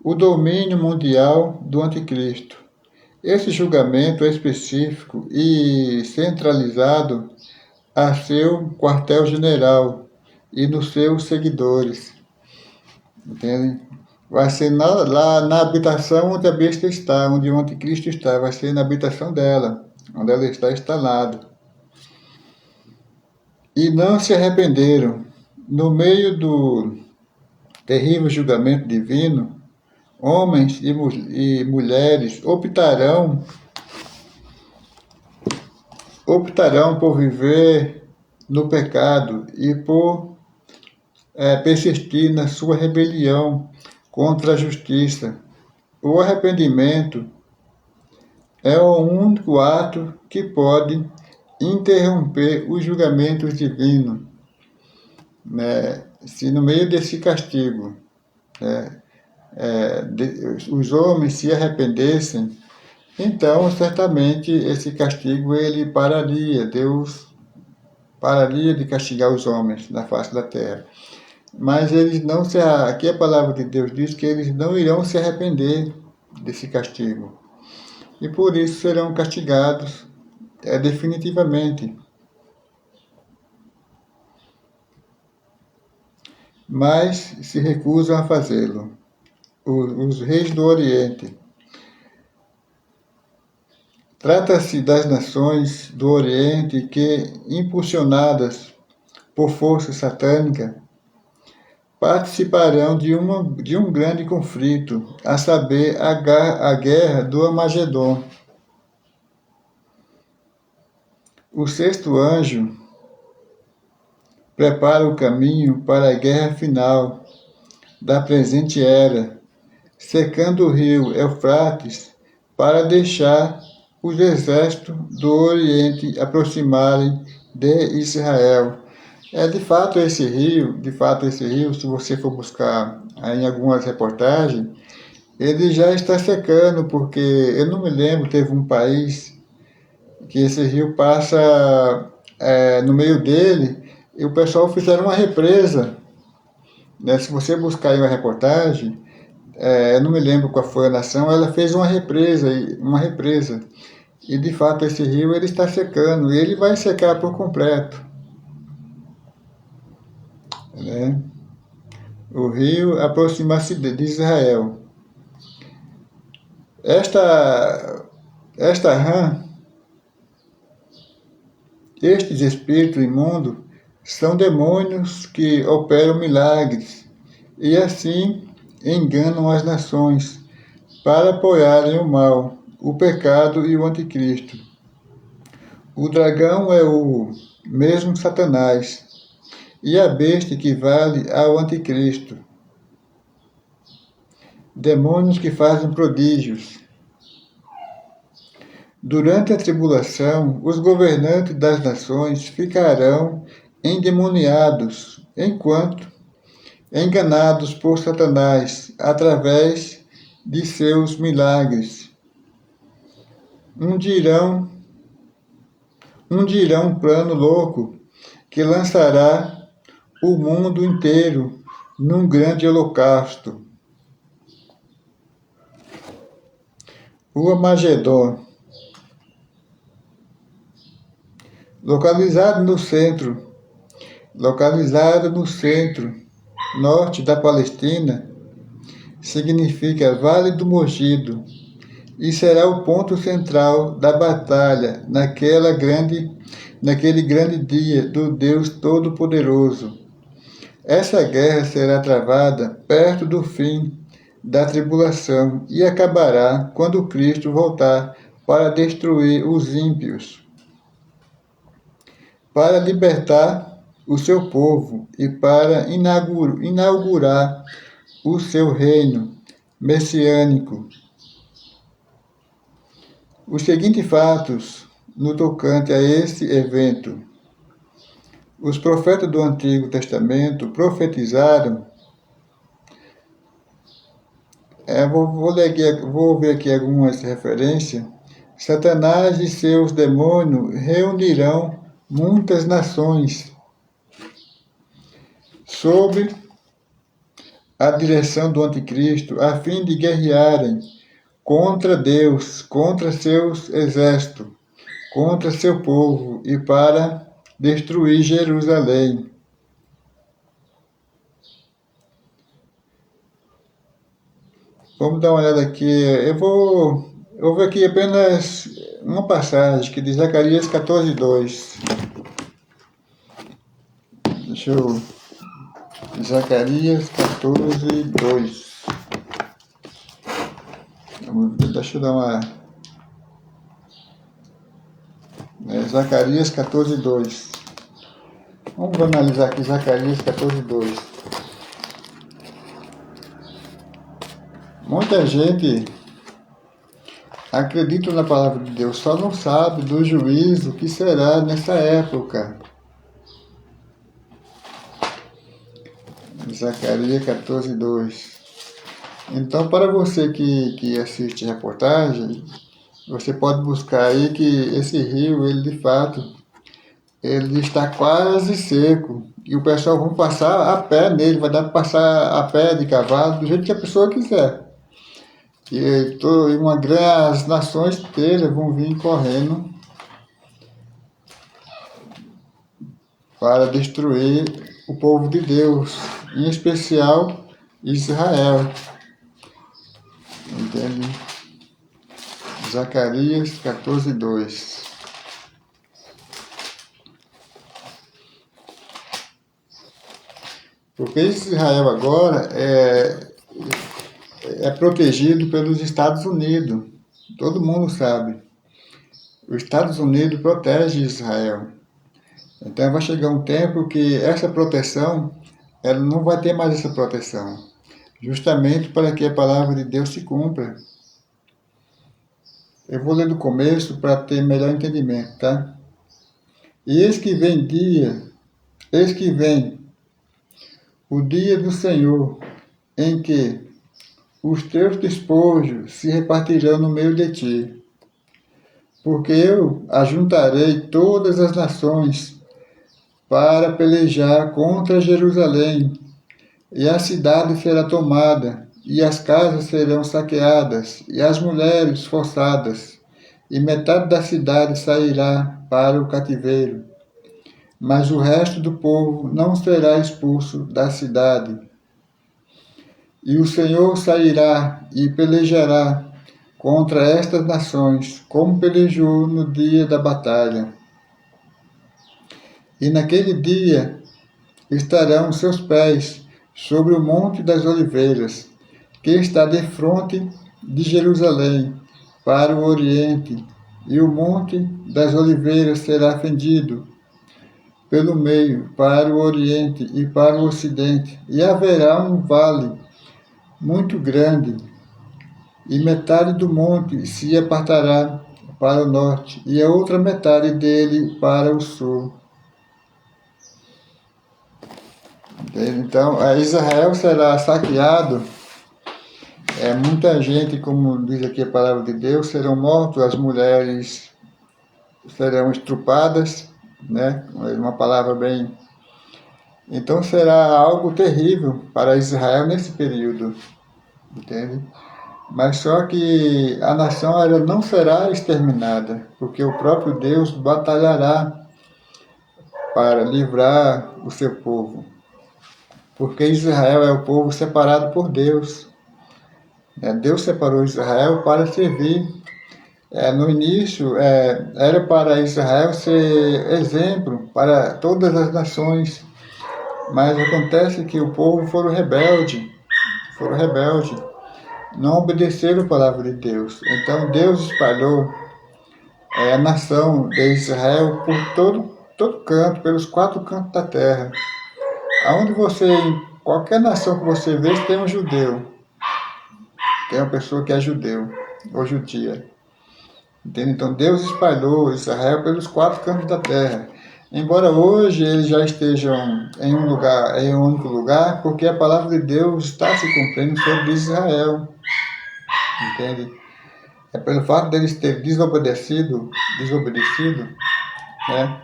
o domínio mundial do anticristo. Esse julgamento é específico e centralizado a seu quartel-general e nos seus seguidores. Entende? Vai ser lá na habitação onde a besta está, onde o anticristo está, vai ser na habitação dela, onde ela está instalada. E não se arrependeram. No meio do terrível julgamento divino, homens e mulheres optarão por viver no pecado e por persistir na sua rebelião contra a justiça. O arrependimento é o único ato que pode interromper os julgamentos divinos. Né? Se no meio desse castigo os homens se arrependessem, então certamente esse castigo ele pararia, Deus pararia de castigar os homens na face da terra. Mas eles não aqui a palavra de Deus diz que eles não irão se arrepender desse castigo. E por isso serão castigados definitivamente. Mas se recusam a fazê-lo. Os reis do Oriente. Trata-se das nações do Oriente que, impulsionadas por força satânica, participarão de um grande conflito, a saber, a guerra do Armagedon. O sexto anjo prepara o caminho para a guerra final da presente era, secando o rio Eufrates para deixar os exércitos do Oriente aproximarem de Israel. De fato esse rio, se você for buscar em algumas reportagens, ele já está secando, porque eu não me lembro, teve um país que esse rio passa no meio dele, e o pessoal fizeram uma represa. Né? Se você buscar aí uma reportagem, eu não me lembro qual foi a nação, ela fez uma represa. E de fato esse rio ele está secando, e ele vai secar por completo. né? O rio aproxima-se de Israel. Esta rã, estes espíritos imundos, são demônios que operam milagres e assim enganam as nações para apoiarem o mal, o pecado e o anticristo. O dragão é o mesmo Satanás e a besta equivale ao anticristo. Demônios que fazem prodígios. Durante a tribulação, os governantes das nações ficarão endemoniados, enquanto enganados por Satanás através de seus milagres. Um dirão um plano louco que lançará o mundo inteiro num grande holocausto. O Armagedon, localizado no centro norte da Palestina, significa Vale do Mugido e será o ponto central da batalha naquele grande dia do Deus Todo-Poderoso. Essa guerra será travada perto do fim da tribulação e acabará quando Cristo voltar para destruir os ímpios, para libertar o seu povo e para inaugurar o seu reino messiânico. Os seguintes fatos no tocante a esse evento. Os profetas do Antigo Testamento profetizaram. Vou ver aqui algumas referências. Satanás e seus demônios reunirão muitas nações sob a direção do anticristo, a fim de guerrearem contra Deus, contra seus exércitos, contra seu povo e para destruir Jerusalém. Vamos dar uma olhada aqui. Eu vou ver aqui apenas uma passagem que diz Zacarias 14:2. Deixa eu... Zacarias 14:2. Deixa eu dar uma... Zacarias 14:2. Vamos analisar aqui Zacarias 14:2. Muita gente acredita na palavra de Deus, só não sabe do juízo que será nessa época. Zacarias 14:2. Então, para você que assiste reportagem, você pode buscar aí que esse rio, ele de fato, ele está quase seco. E o pessoal vai passar a pé nele, vai dar para passar a pé, de cavalo, do jeito que a pessoa quiser. E as nações inteiras vão vir correndo para destruir o povo de Deus, em especial Israel. Entende? Zacarias 14:2. Porque Israel agora é protegido pelos Estados Unidos. Todo mundo sabe. Os Estados Unidos protege Israel. Então vai chegar um tempo que essa proteção, ela não vai ter mais essa proteção. Justamente para que a palavra de Deus se cumpra. Eu vou ler do começo para ter melhor entendimento, tá? E eis que vem o dia do Senhor, em que os teus despojos se repartirão no meio de ti. Porque eu ajuntarei todas as nações para pelejar contra Jerusalém, e a cidade será tomada, e as casas serão saqueadas, e as mulheres forçadas, e metade da cidade sairá para o cativeiro. mas o resto do povo não será expulso da cidade. E o Senhor sairá e pelejará contra estas nações, como pelejou no dia da batalha. E naquele dia estarão seus pés sobre o Monte das Oliveiras, que está defronte de Jerusalém, para o oriente, e o Monte das Oliveiras será fendido pelo meio, para o oriente e para o ocidente, e haverá um vale muito grande, e metade do monte se apartará para o norte, e a outra metade dele para o sul. Então, Israel será saqueado. Muita gente, como diz aqui a palavra de Deus, serão mortos, as mulheres serão estrupadas, né? Uma palavra bem... Então será algo terrível para Israel nesse período, entende? Mas só que a nação ela não será exterminada, porque o próprio Deus batalhará para livrar o seu povo. Porque Israel é o povo separado por Deus. Deus separou Israel para servir. No início, era para Israel ser exemplo para todas as nações. Mas acontece que o povo foram rebeldes, não obedeceram a palavra de Deus. Então Deus espalhou a nação de Israel por todo canto, pelos 4 cantos da terra. Aonde em qualquer nação que você vê, tem um judeu. Tem uma pessoa que é judeu, ou judia. Entende? Então Deus espalhou Israel pelos 4 cantos da terra. Embora hoje eles já estejam em um único lugar, porque a palavra de Deus está se cumprindo sobre Israel. Entende? É pelo fato deles terem desobedecido, né?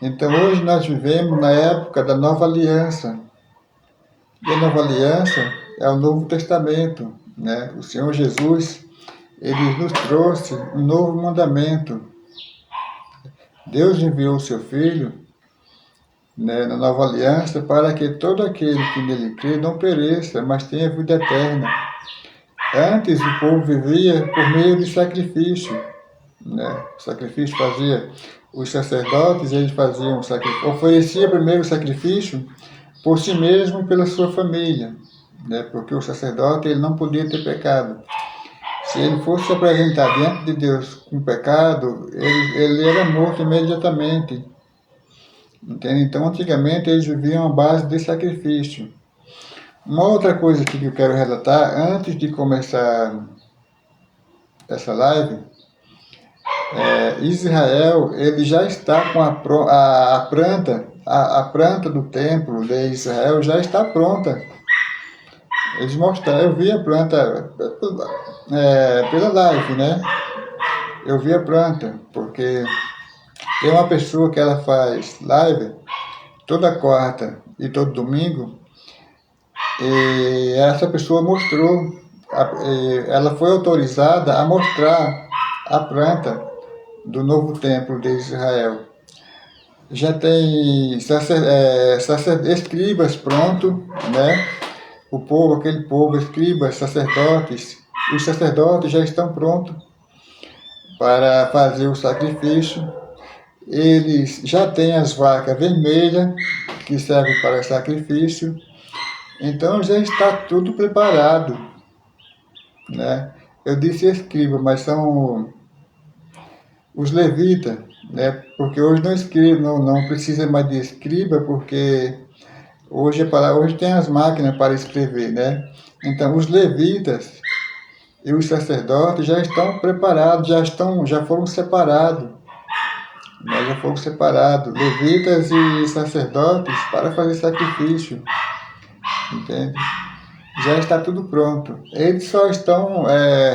Então hoje nós vivemos na época da nova aliança. E a nova aliança é o Novo Testamento, né? O Senhor Jesus, ele nos trouxe um novo mandamento. Deus enviou o seu Filho, né, na nova aliança para que todo aquele que nele crê não pereça, mas tenha vida eterna. Antes o povo vivia por meio de sacrifício, né? O sacrifício fazia, os sacerdotes, eles faziam ofereciam primeiro o sacrifício por si mesmo e pela sua família, né? Porque o sacerdote ele não podia ter pecado. Se ele fosse se apresentar diante de Deus com pecado, ele era morto imediatamente. Entende? Então, antigamente, eles viviam à base de sacrifício. Uma outra coisa que eu quero relatar, antes de começar essa live, Israel ele já está com a planta do templo de Israel já está pronta. Eles mostraram, eu vi a planta pela live, né? Eu vi a planta, porque tem uma pessoa que ela faz live toda quarta e todo domingo, e essa pessoa mostrou, ela foi autorizada a mostrar a planta do novo templo de Israel. Já tem escribas pronto, né? O povo, aquele povo, escribas, sacerdotes, os sacerdotes já estão prontos para fazer o sacrifício. Eles já têm as vacas vermelhas que servem para sacrifício. Então já está tudo preparado, né? Eu disse escriba, mas são os levitas, né? Porque hoje não precisa mais de escriba, porque hoje tem as máquinas para escrever, né? Então os levitas e os sacerdotes já estão preparados, já foram separados. Já foram separados, levitas e sacerdotes, para fazer sacrifício, entende? Já está tudo pronto. Eles só estão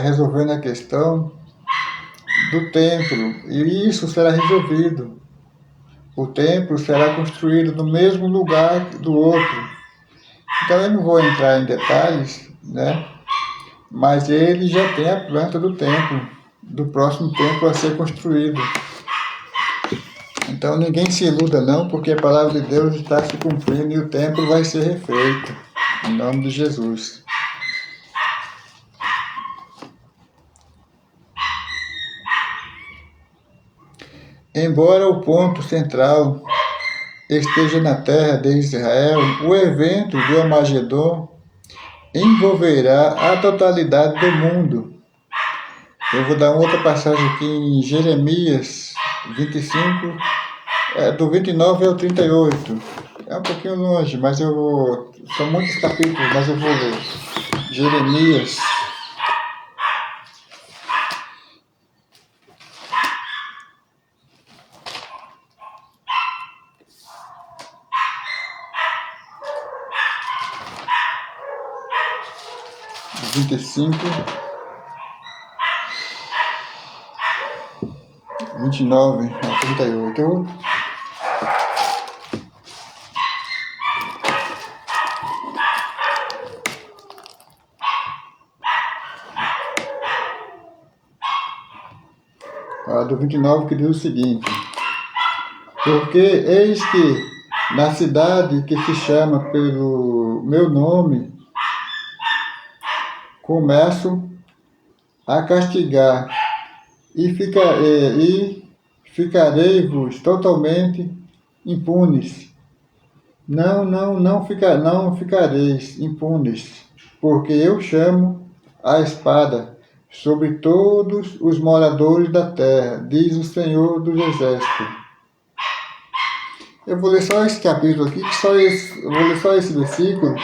resolvendo a questão do templo, e isso será resolvido. O templo será construído no mesmo lugar do outro. Então eu não vou entrar em detalhes, né? Mas ele já tem a planta do templo, do próximo templo a ser construído. Então ninguém se iluda não, porque a palavra de Deus está se cumprindo e o templo vai ser refeito. Em nome de Jesus. Embora o ponto central esteja na terra de Israel, o evento do Armagedon envolverá a totalidade do mundo. Eu vou dar uma outra passagem aqui em Jeremias 25, do 29 ao 38. É um pouquinho longe, mas são muitos capítulos, mas eu vou ler. Jeremias 25, 29 a 38. Do 29 que diz o seguinte: porque eis que na cidade que se chama pelo meu nome, começo a castigar e ficarei-vos totalmente impunes. Não ficareis impunes, porque eu chamo a espada sobre todos os moradores da terra, diz o Senhor dos Exércitos. Eu vou ler só esse capítulo aqui, eu vou ler só esse versículo,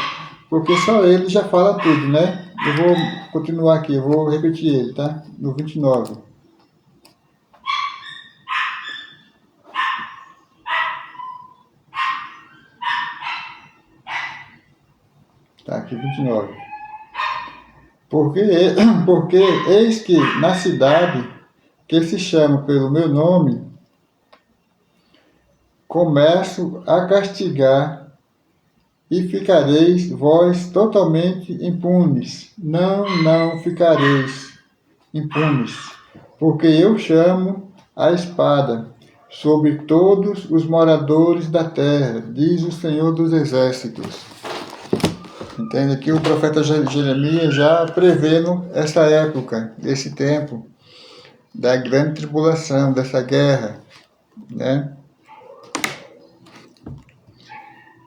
porque só ele já fala tudo, né? Eu vou continuar aqui, eu vou repetir ele, tá? No 29. Tá, aqui 29. Porque eis que na cidade que se chama pelo meu nome, começo a castigar e ficareis vós totalmente impunes. Não ficareis impunes, porque eu chamo a espada sobre todos os moradores da terra, diz o Senhor dos Exércitos. Entende? Aqui o profeta Jeremias já prevendo essa época, esse tempo da grande tribulação, dessa guerra, né?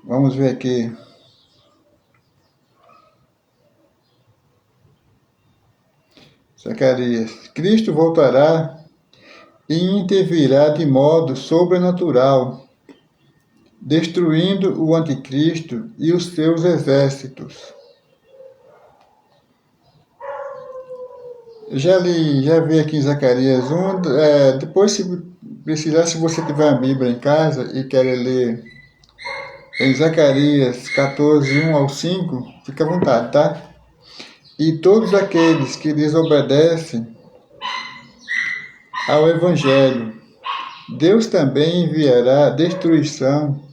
Vamos ver aqui. Zacarias. Cristo voltará e intervirá de modo sobrenatural, destruindo o anticristo e os seus exércitos. Já vi aqui em Zacarias 1, depois se precisar, se você tiver uma Bíblia em casa e quer ler em Zacarias 14, 1 ao 5, fica à vontade, tá? E todos aqueles que desobedecem ao Evangelho, Deus também enviará destruição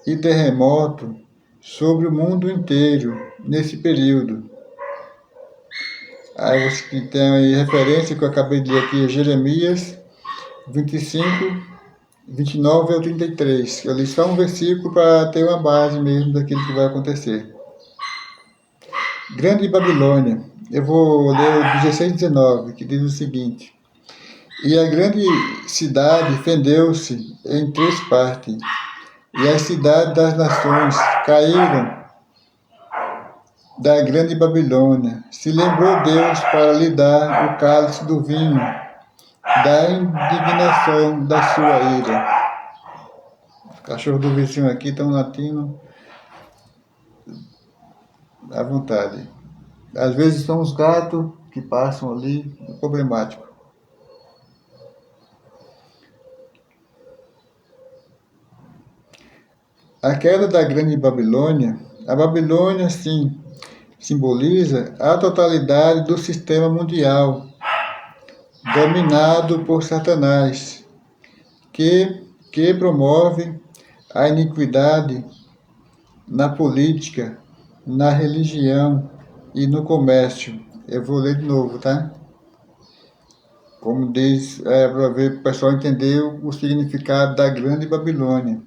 e terremoto sobre o mundo inteiro nesse período. Aí você tem aí referência que eu acabei de ler aqui, Jeremias 25, 29 ao 33. Eu li só um versículo para ter uma base mesmo daquilo que vai acontecer. Grande Babilônia. Eu vou ler o 16, 19, que diz o seguinte: e a grande cidade fendeu-se em 3 partes, e as cidades das nações caíram da grande Babilônia. Se lembrou Deus para lhe dar o cálice do vinho da indignação da sua ira. Os cachorros do vizinho aqui estão latindo à vontade. Às vezes são os gatos que passam ali, é problemático. A queda da grande Babilônia, a Babilônia, sim, simboliza a totalidade do sistema mundial, dominado por Satanás, que promove a iniquidade na política, na religião e no comércio. Eu vou ler de novo, tá? como diz, para ver o pessoal entender o significado da Grande Babilônia.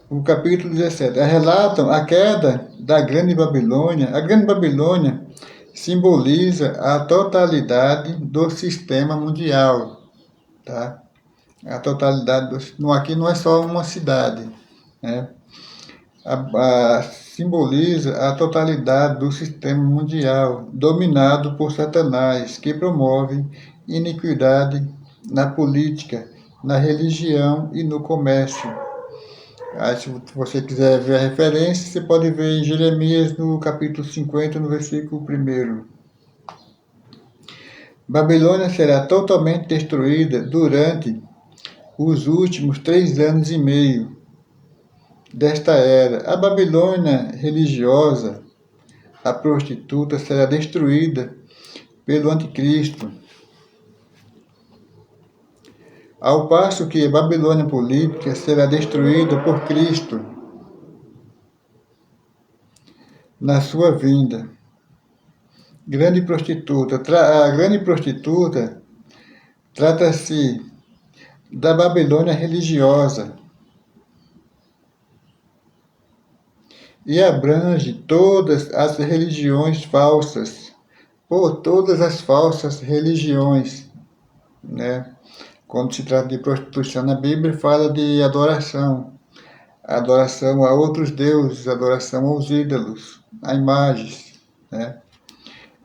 O capítulo 17. Relatam a queda da Grande Babilônia. A Grande Babilônia simboliza a totalidade do sistema mundial. Tá? A totalidade aqui não é só uma cidade, né? Simboliza a totalidade do sistema mundial, dominado por Satanás, que promove iniquidade na política, na religião e no comércio. Aí, se você quiser ver a referência, você pode ver em Jeremias, no capítulo 50, no versículo 1. Babilônia será totalmente destruída durante os últimos 3 anos e meio desta era. A Babilônia religiosa, a prostituta, será destruída pelo anticristo, ao passo que a Babilônia política será destruída por Cristo na sua vinda. Grande prostituta. A grande prostituta trata-se da Babilônia religiosa e abrange todas as religiões falsas, por todas as falsas religiões, né? Quando se trata de prostituição na Bíblia, fala de adoração a outros deuses, adoração aos ídolos, a imagens, né?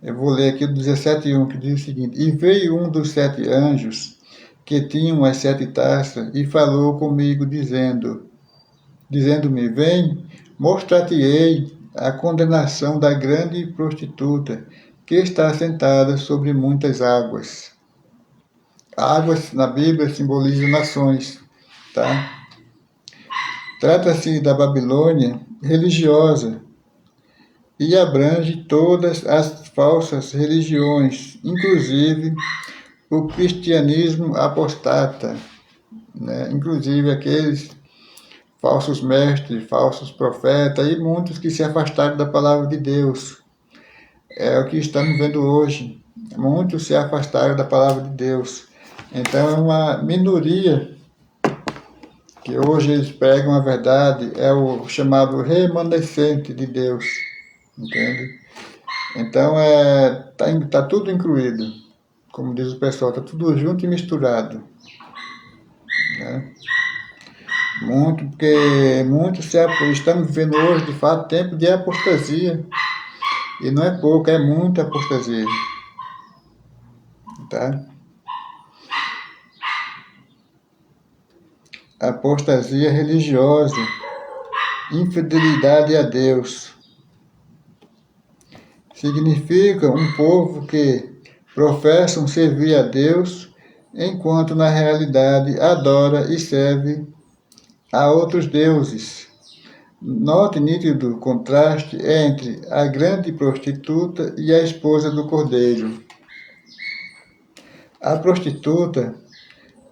Eu vou ler aqui o 17:1, que diz o seguinte: E veio um dos 7 anjos que tinham as 7 taças e falou comigo, dizendo-me: Vem, mostrar-te-ei a condenação da grande prostituta, que está sentada sobre muitas águas. Águas na Bíblia simbolizam nações, tá? Trata-se da Babilônia religiosa e abrange todas as falsas religiões, inclusive o cristianismo apostata, né? Inclusive aqueles falsos mestres, falsos profetas e muitos que se afastaram da palavra de Deus. É o que estamos vendo hoje. Muitos se afastaram da palavra de Deus. Então é uma minoria que hoje eles pregam a verdade, é o chamado remanescente de Deus, entende? Então tá tudo incluído, como diz o pessoal, tá tudo junto e misturado, né? Estamos vivendo hoje, de fato, tempo de apostasia, e não é pouco, é muita apostasia, tá? Apostasia religiosa, infidelidade a Deus. Significa um povo que professam servir a Deus, enquanto na realidade adora e serve a outros deuses. Note nítido contraste entre a grande prostituta e a esposa do cordeiro. A prostituta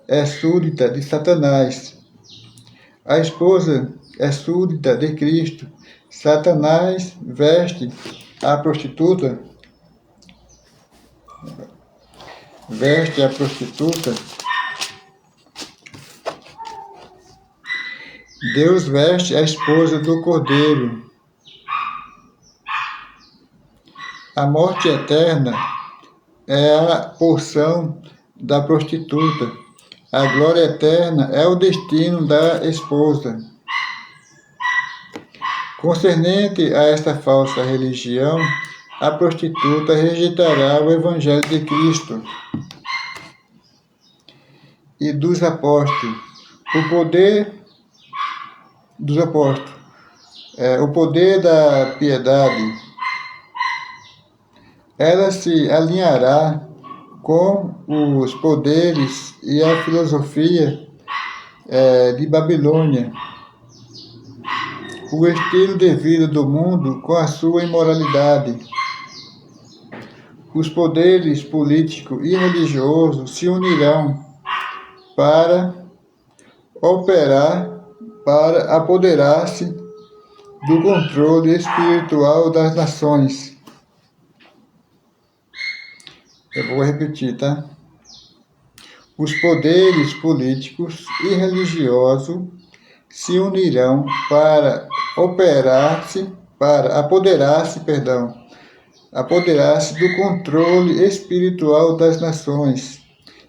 é súdita de Satanás. A esposa é súdita de Cristo. Satanás veste a prostituta, Deus veste a esposa do cordeiro. A morte eterna é a porção da prostituta. A glória eterna é o destino da esposa. Concernente a esta falsa religião, a prostituta rejeitará o Evangelho de Cristo e dos apóstolos. O poder dos apóstolos, o poder da piedade. Ela se alinhará com os poderes e a filosofia de Babilônia, o estilo de vida do mundo com a sua imoralidade. Os poderes político e religioso se unirão para operar para apoderar-se do controle espiritual das nações. Eu vou repetir, tá? Os poderes políticos e religiosos se unirão para apoderar-se do controle espiritual das nações.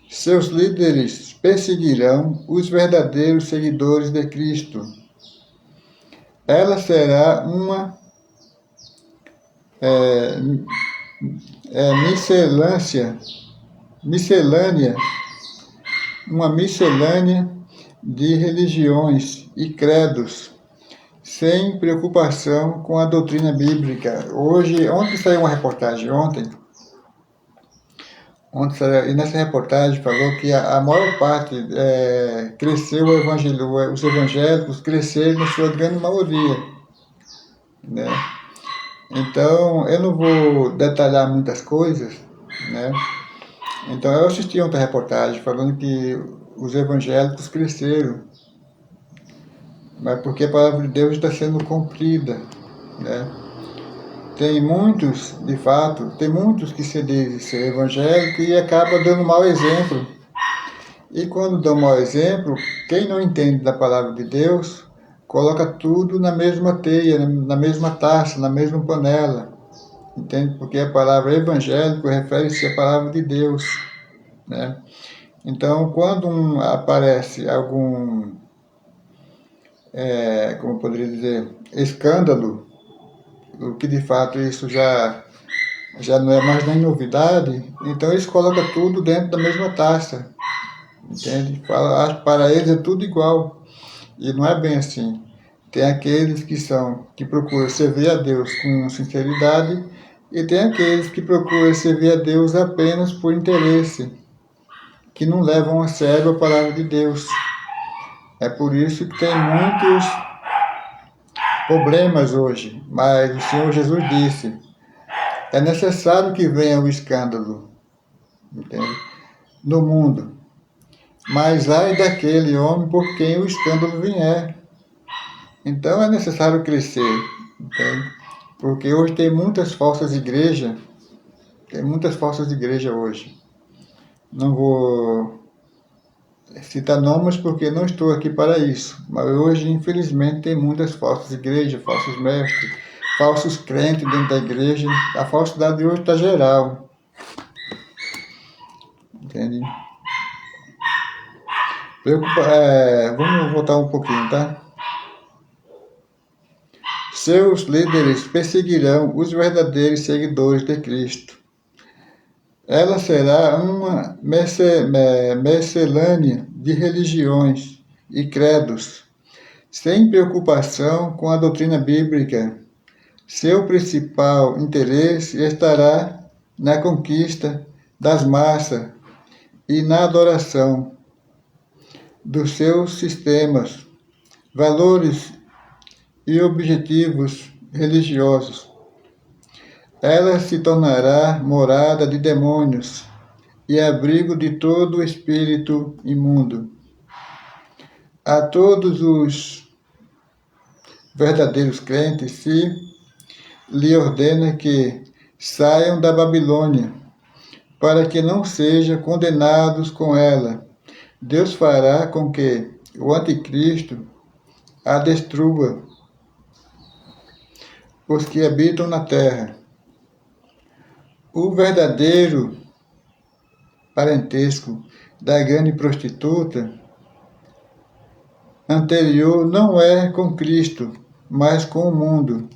Seus líderes perseguirão os verdadeiros seguidores de Cristo. Ela será uma miscelânea de religiões e credos, sem preocupação com a doutrina bíblica. Ontem saiu uma reportagem, e nessa reportagem falou que a maior parte cresceu os evangélicos cresceram na sua grande maioria, né? Então, eu não vou detalhar muitas coisas, né? Então, eu assisti outra reportagem falando que os evangélicos cresceram, mas porque a palavra de Deus está sendo cumprida, né? Tem muitos que se dizem ser evangélico e acaba dando mau exemplo. E quando dão mau exemplo, quem não entende da palavra de Deus, coloca tudo na mesma teia, na mesma taça, na mesma panela. Entende? Porque a palavra evangélico refere-se à palavra de Deus, né? Então, quando aparece algum, como eu poderia dizer, escândalo, o que de fato isso já não é mais nem novidade, então eles colocam tudo dentro da mesma taça, entende? Para eles é tudo igual, e não é bem assim. Tem aqueles que procuram servir a Deus com sinceridade, e tem aqueles que procuram servir a Deus apenas por interesse, que não levam a sério a palavra de Deus. É por isso que tem muitos problemas hoje, mas o Senhor Jesus disse, é necessário que venha o escândalo, entende? No mundo, mas ai daquele homem por quem o escândalo vier. Então é necessário crescer, entende? Porque hoje tem muitas falsas igrejas hoje. Não vou citar nomes porque não estou aqui para isso, mas hoje infelizmente tem muitas falsas igrejas, falsos mestres, falsos crentes dentro da igreja. A falsidade hoje está geral, entende? Vamos voltar um pouquinho, tá? Seus líderes perseguirão os verdadeiros seguidores de Cristo. Ela será uma miscelânea de religiões e credos, sem preocupação com a doutrina bíblica. Seu principal interesse estará na conquista das massas e na adoração dos seus sistemas, valores e objetivos religiosos. Ela se tornará morada de demônios e abrigo de todo espírito imundo. A todos os verdadeiros crentes se lhe ordena que saiam da Babilônia, para que não sejam condenados com ela. Deus fará com que o anticristo a destrua, os que habitam na terra. O verdadeiro parentesco da grande prostituta anterior não é com Cristo, mas com o mundo.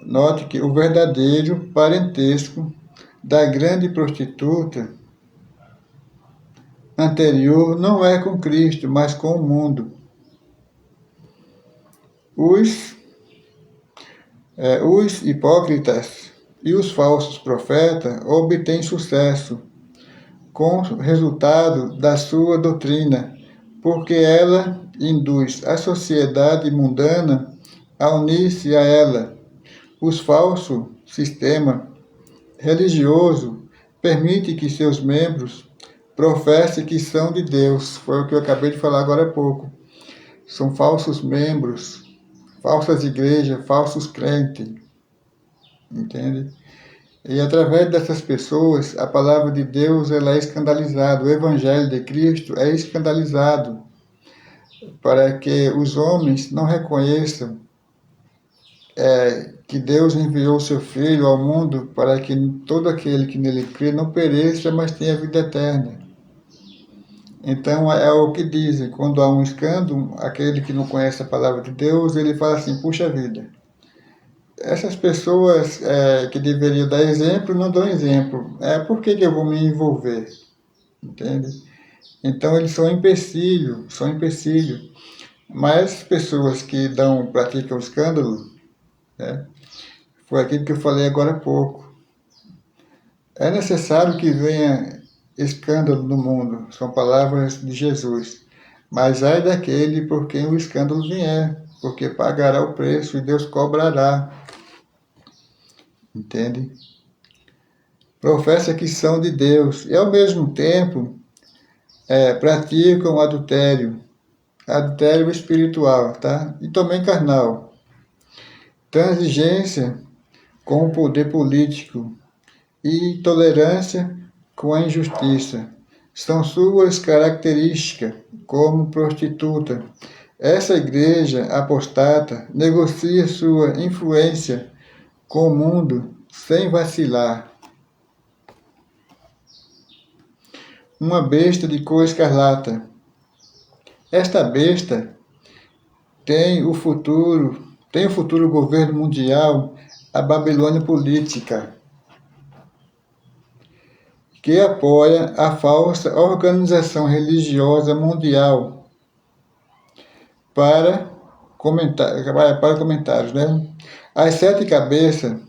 Note que o verdadeiro parentesco da grande prostituta anterior não é com Cristo, mas com o mundo. Os hipócritas e os falsos profetas obtêm sucesso com o resultado da sua doutrina, porque ela induz a sociedade mundana a unir-se a ela. Os falsos sistema religioso permite que seus membros professa que são de Deus. Foi o que eu acabei de falar agora há pouco. São falsos membros, falsas igrejas, falsos crentes, entende? E através dessas pessoas, a palavra de Deus ela é escandalizada, o evangelho de Cristo é escandalizado, para que os homens não reconheçam que Deus enviou seu Filho ao mundo para que todo aquele que nele crê não pereça, mas tenha vida eterna. Então é o que dizem, quando há um escândalo, aquele que não conhece a palavra de Deus, ele fala assim, puxa vida, essas pessoas que deveriam dar exemplo, não dão exemplo. Por que eu vou me envolver? Entende? Então eles são empecilho, são empecilho. Mas as pessoas que praticam escândalo, né, foi aquilo que eu falei agora há pouco. É necessário que venha escândalo no mundo, são palavras de Jesus. Mas ai daquele por quem o escândalo vier, porque pagará o preço e Deus cobrará. Entende? Professa que são de Deus e ao mesmo tempo praticam adultério espiritual, tá? E também carnal. Transigência com o poder político e intolerância com a injustiça. São suas características como prostituta. Essa igreja apostata negocia sua influência com o mundo sem vacilar. Uma besta de cor escarlata. Esta besta tem o futuro governo mundial, a Babilônia política, que apoia a falsa organização religiosa mundial. Para comentários, né? As 7 cabeças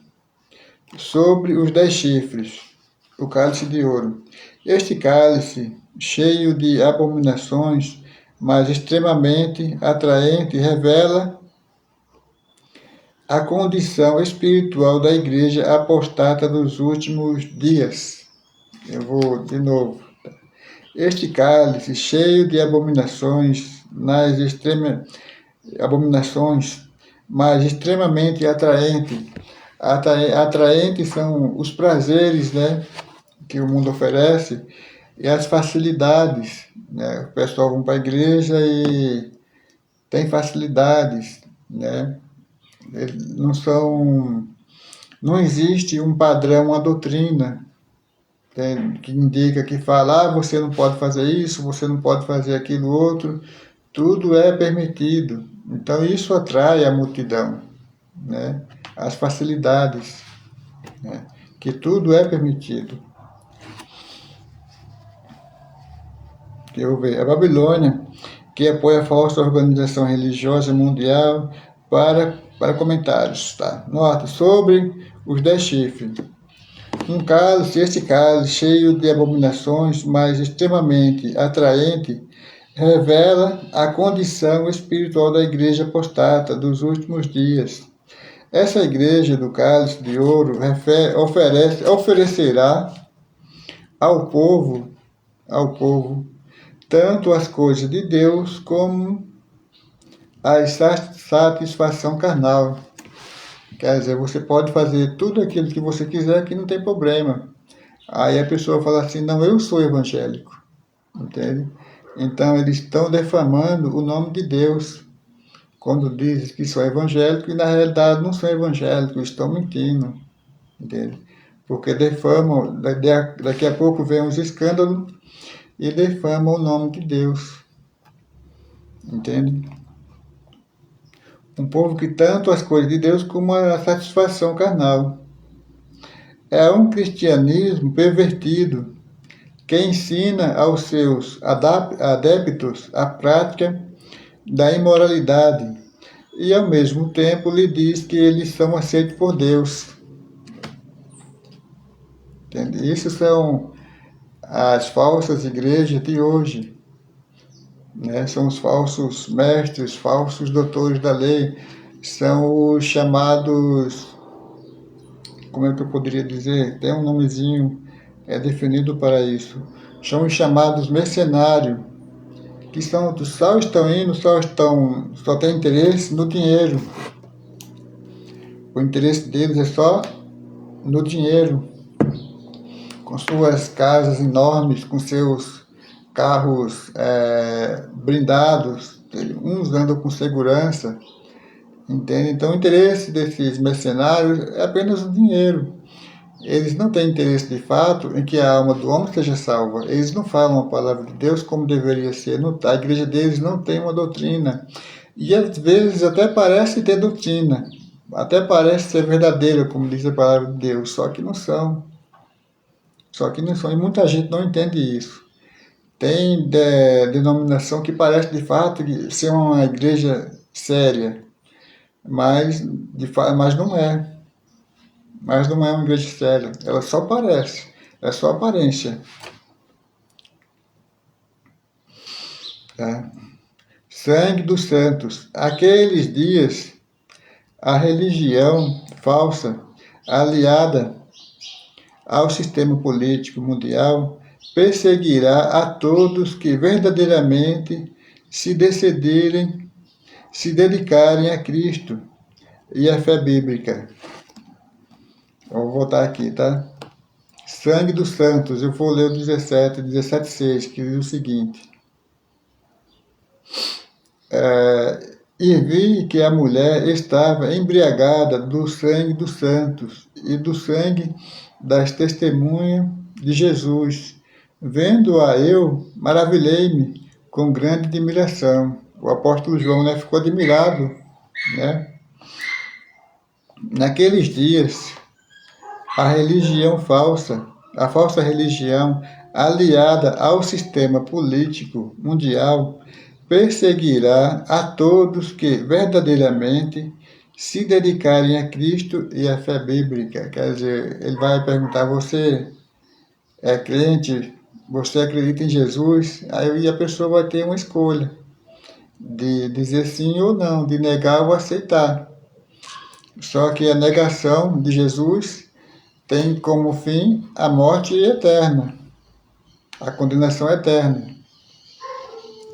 sobre os 10 chifres, o cálice de ouro. Este cálice, cheio de abominações, mas extremamente atraente, revela a condição espiritual da igreja apostata dos últimos dias. Eu vou de novo. Este cálice, cheio de abominações, mas extremamente atraente. Atraentes são os prazeres, né, que o mundo oferece e as facilidades, né? O pessoal vai para a igreja e tem facilidades, né? Não existe um padrão, uma doutrina que indica, que fala, você não pode fazer isso, você não pode fazer aquilo outro, tudo é permitido. Então isso atrai a multidão, né? As facilidades, né? Que tudo é permitido. Eu vejo a Babilônia, que apoia a falsa organização religiosa mundial, para comentários, tá? Nota sobre os 10 chifres. Este cálice cheio de abominações, mas extremamente atraente, revela a condição espiritual da igreja apostata dos últimos dias. Essa igreja do cálice de ouro oferecerá ao povo, tanto as coisas de Deus como a satisfação carnal. Quer dizer, você pode fazer tudo aquilo que você quiser que não tem problema. Aí a pessoa fala assim, não, eu sou evangélico. Entende? Então eles estão defamando o nome de Deus. Quando dizem que são evangélicos e na realidade não são evangélicos, estão mentindo. Entende? Porque defamam, daqui a pouco vem uns escândalos e defamam o nome de Deus. Entende? Um povo que tanto as coisas de Deus como a satisfação carnal. É um cristianismo pervertido que ensina aos seus adeptos a prática da imoralidade e ao mesmo tempo lhe diz que eles são aceitos por Deus. Entende? Isso são as falsas igrejas de hoje. Né? São os falsos mestres, falsos doutores da lei, são os chamados, como é que eu poderia dizer? Tem um nomezinho definido para isso. São os chamados mercenários, que só estão indo, só tem interesse no dinheiro. O interesse deles é só no dinheiro, com suas casas enormes, com seus carros blindados, uns andam com segurança, entende? Então o interesse desses mercenários é apenas o dinheiro. Eles não têm interesse de fato em que a alma do homem seja salva. Eles não falam a palavra de Deus como deveria ser. A igreja deles não tem uma doutrina. E às vezes até parece ter doutrina. Até parece ser verdadeira, como diz a palavra de Deus. Só que não são. Só que não são. E muita gente não entende isso. Tem denominação que parece de fato ser uma igreja séria. Mas não é. Mas não é uma igreja séria, ela só parece, é só aparência. Tá? Sangue dos santos. Aqueles dias, a religião falsa, aliada ao sistema político mundial, perseguirá a todos que verdadeiramente se decidirem, se dedicarem a Cristo e à fé bíblica. Vou voltar aqui, tá? Sangue dos santos, eu vou ler o 17:6, que diz o seguinte. E vi que a mulher estava embriagada do sangue dos santos e do sangue das testemunhas de Jesus. Vendo-a eu, maravilhei-me com grande admiração. O apóstolo João, né, ficou admirado, né? Naqueles dias, a falsa religião, aliada ao sistema político mundial, perseguirá a todos que verdadeiramente se dedicarem a Cristo e à fé bíblica. Quer dizer, ele vai perguntar: você é crente? Você acredita em Jesus? Aí a pessoa vai ter uma escolha de dizer sim ou não, de negar ou aceitar. Só que a negação de Jesus tem como fim a morte eterna, a condenação eterna.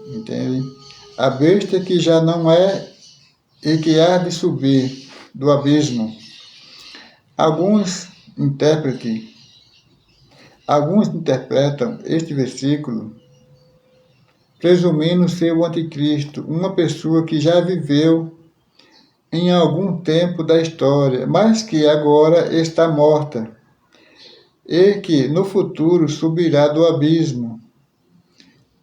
Entende? A besta que já não é e que há de subir do abismo. Alguns interpretam este versículo presumindo ser o anticristo, uma pessoa que já viveu em algum tempo da história, mas que agora está morta, e que no futuro subirá do abismo,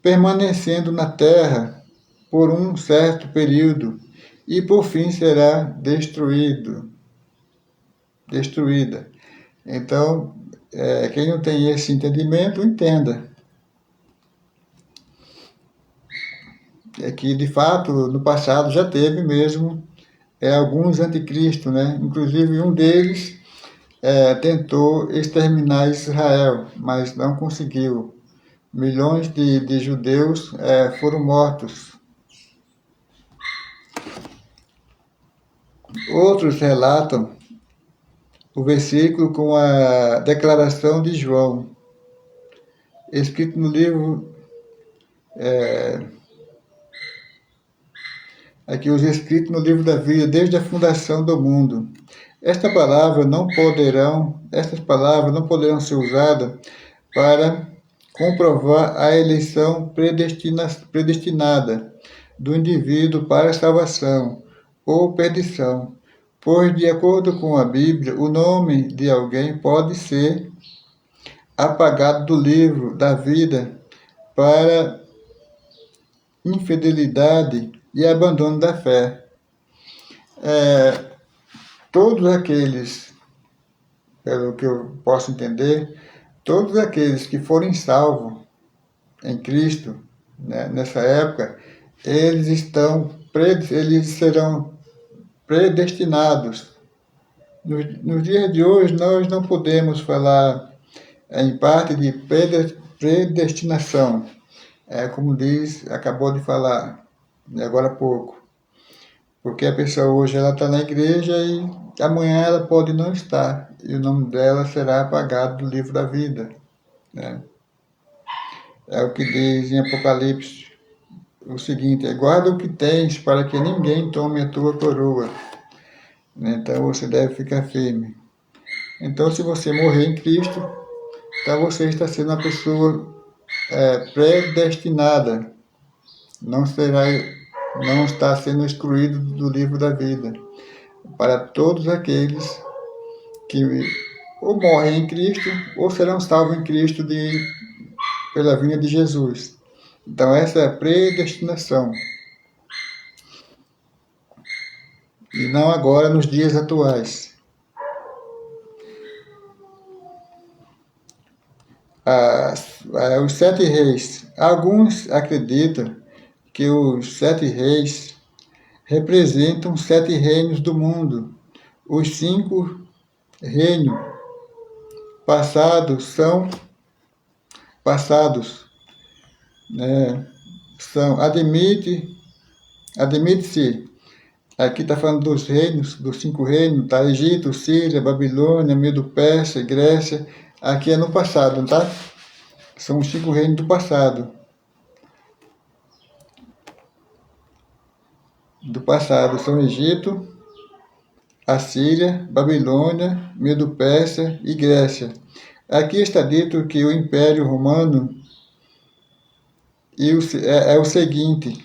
permanecendo na terra por um certo período, e por fim será destruída. Então, quem não tem esse entendimento, entenda. É que, de fato, no passado já teve mesmo alguns anticristos, né? Inclusive um deles tentou exterminar Israel, mas não conseguiu. Milhões de judeus foram mortos. Outros relatam o versículo com a declaração de João, escrito no livro, aqui os escritos no livro da vida, desde a fundação do mundo. Essas palavras não poderão ser usadas para comprovar a eleição predestinada do indivíduo para a salvação ou perdição, pois, de acordo com a Bíblia, o nome de alguém pode ser apagado do livro da vida para infidelidade e abandono da fé. Todos aqueles, pelo que eu posso entender, todos aqueles que forem salvos em Cristo, né, nessa época, eles serão predestinados. Nos dias de hoje, nós não podemos falar em parte de predestinação, como acabou de falar agora há pouco, porque a pessoa hoje ela está na igreja e amanhã ela pode não estar, e o nome dela será apagado do livro da vida, né? É o que diz em Apocalipse o seguinte: guarda o que tens para que ninguém tome a tua coroa. Então você deve ficar firme. Então, se você morrer em Cristo, então você está sendo uma pessoa predestinada. Não está sendo excluído do livro da vida. Para todos aqueles que ou morrem em Cristo ou serão salvos em Cristo pela vinda de Jesus. Então essa é a predestinação. E não agora nos dias atuais. Os 7 reis. Alguns acreditam que os 7 reis representam 7 reinos do mundo. Os 5 reinos passados são passados, né? Admite-se, aqui está falando dos reinos, dos 5 reinos, tá? Egito, Síria, Babilônia, Medo-Persa, Grécia. Aqui é no passado, tá? São os 5 reinos do passado. Do passado são Egito, Assíria, Babilônia, Medo-Persa e Grécia. Aqui está dito que o Império Romano é o seguinte: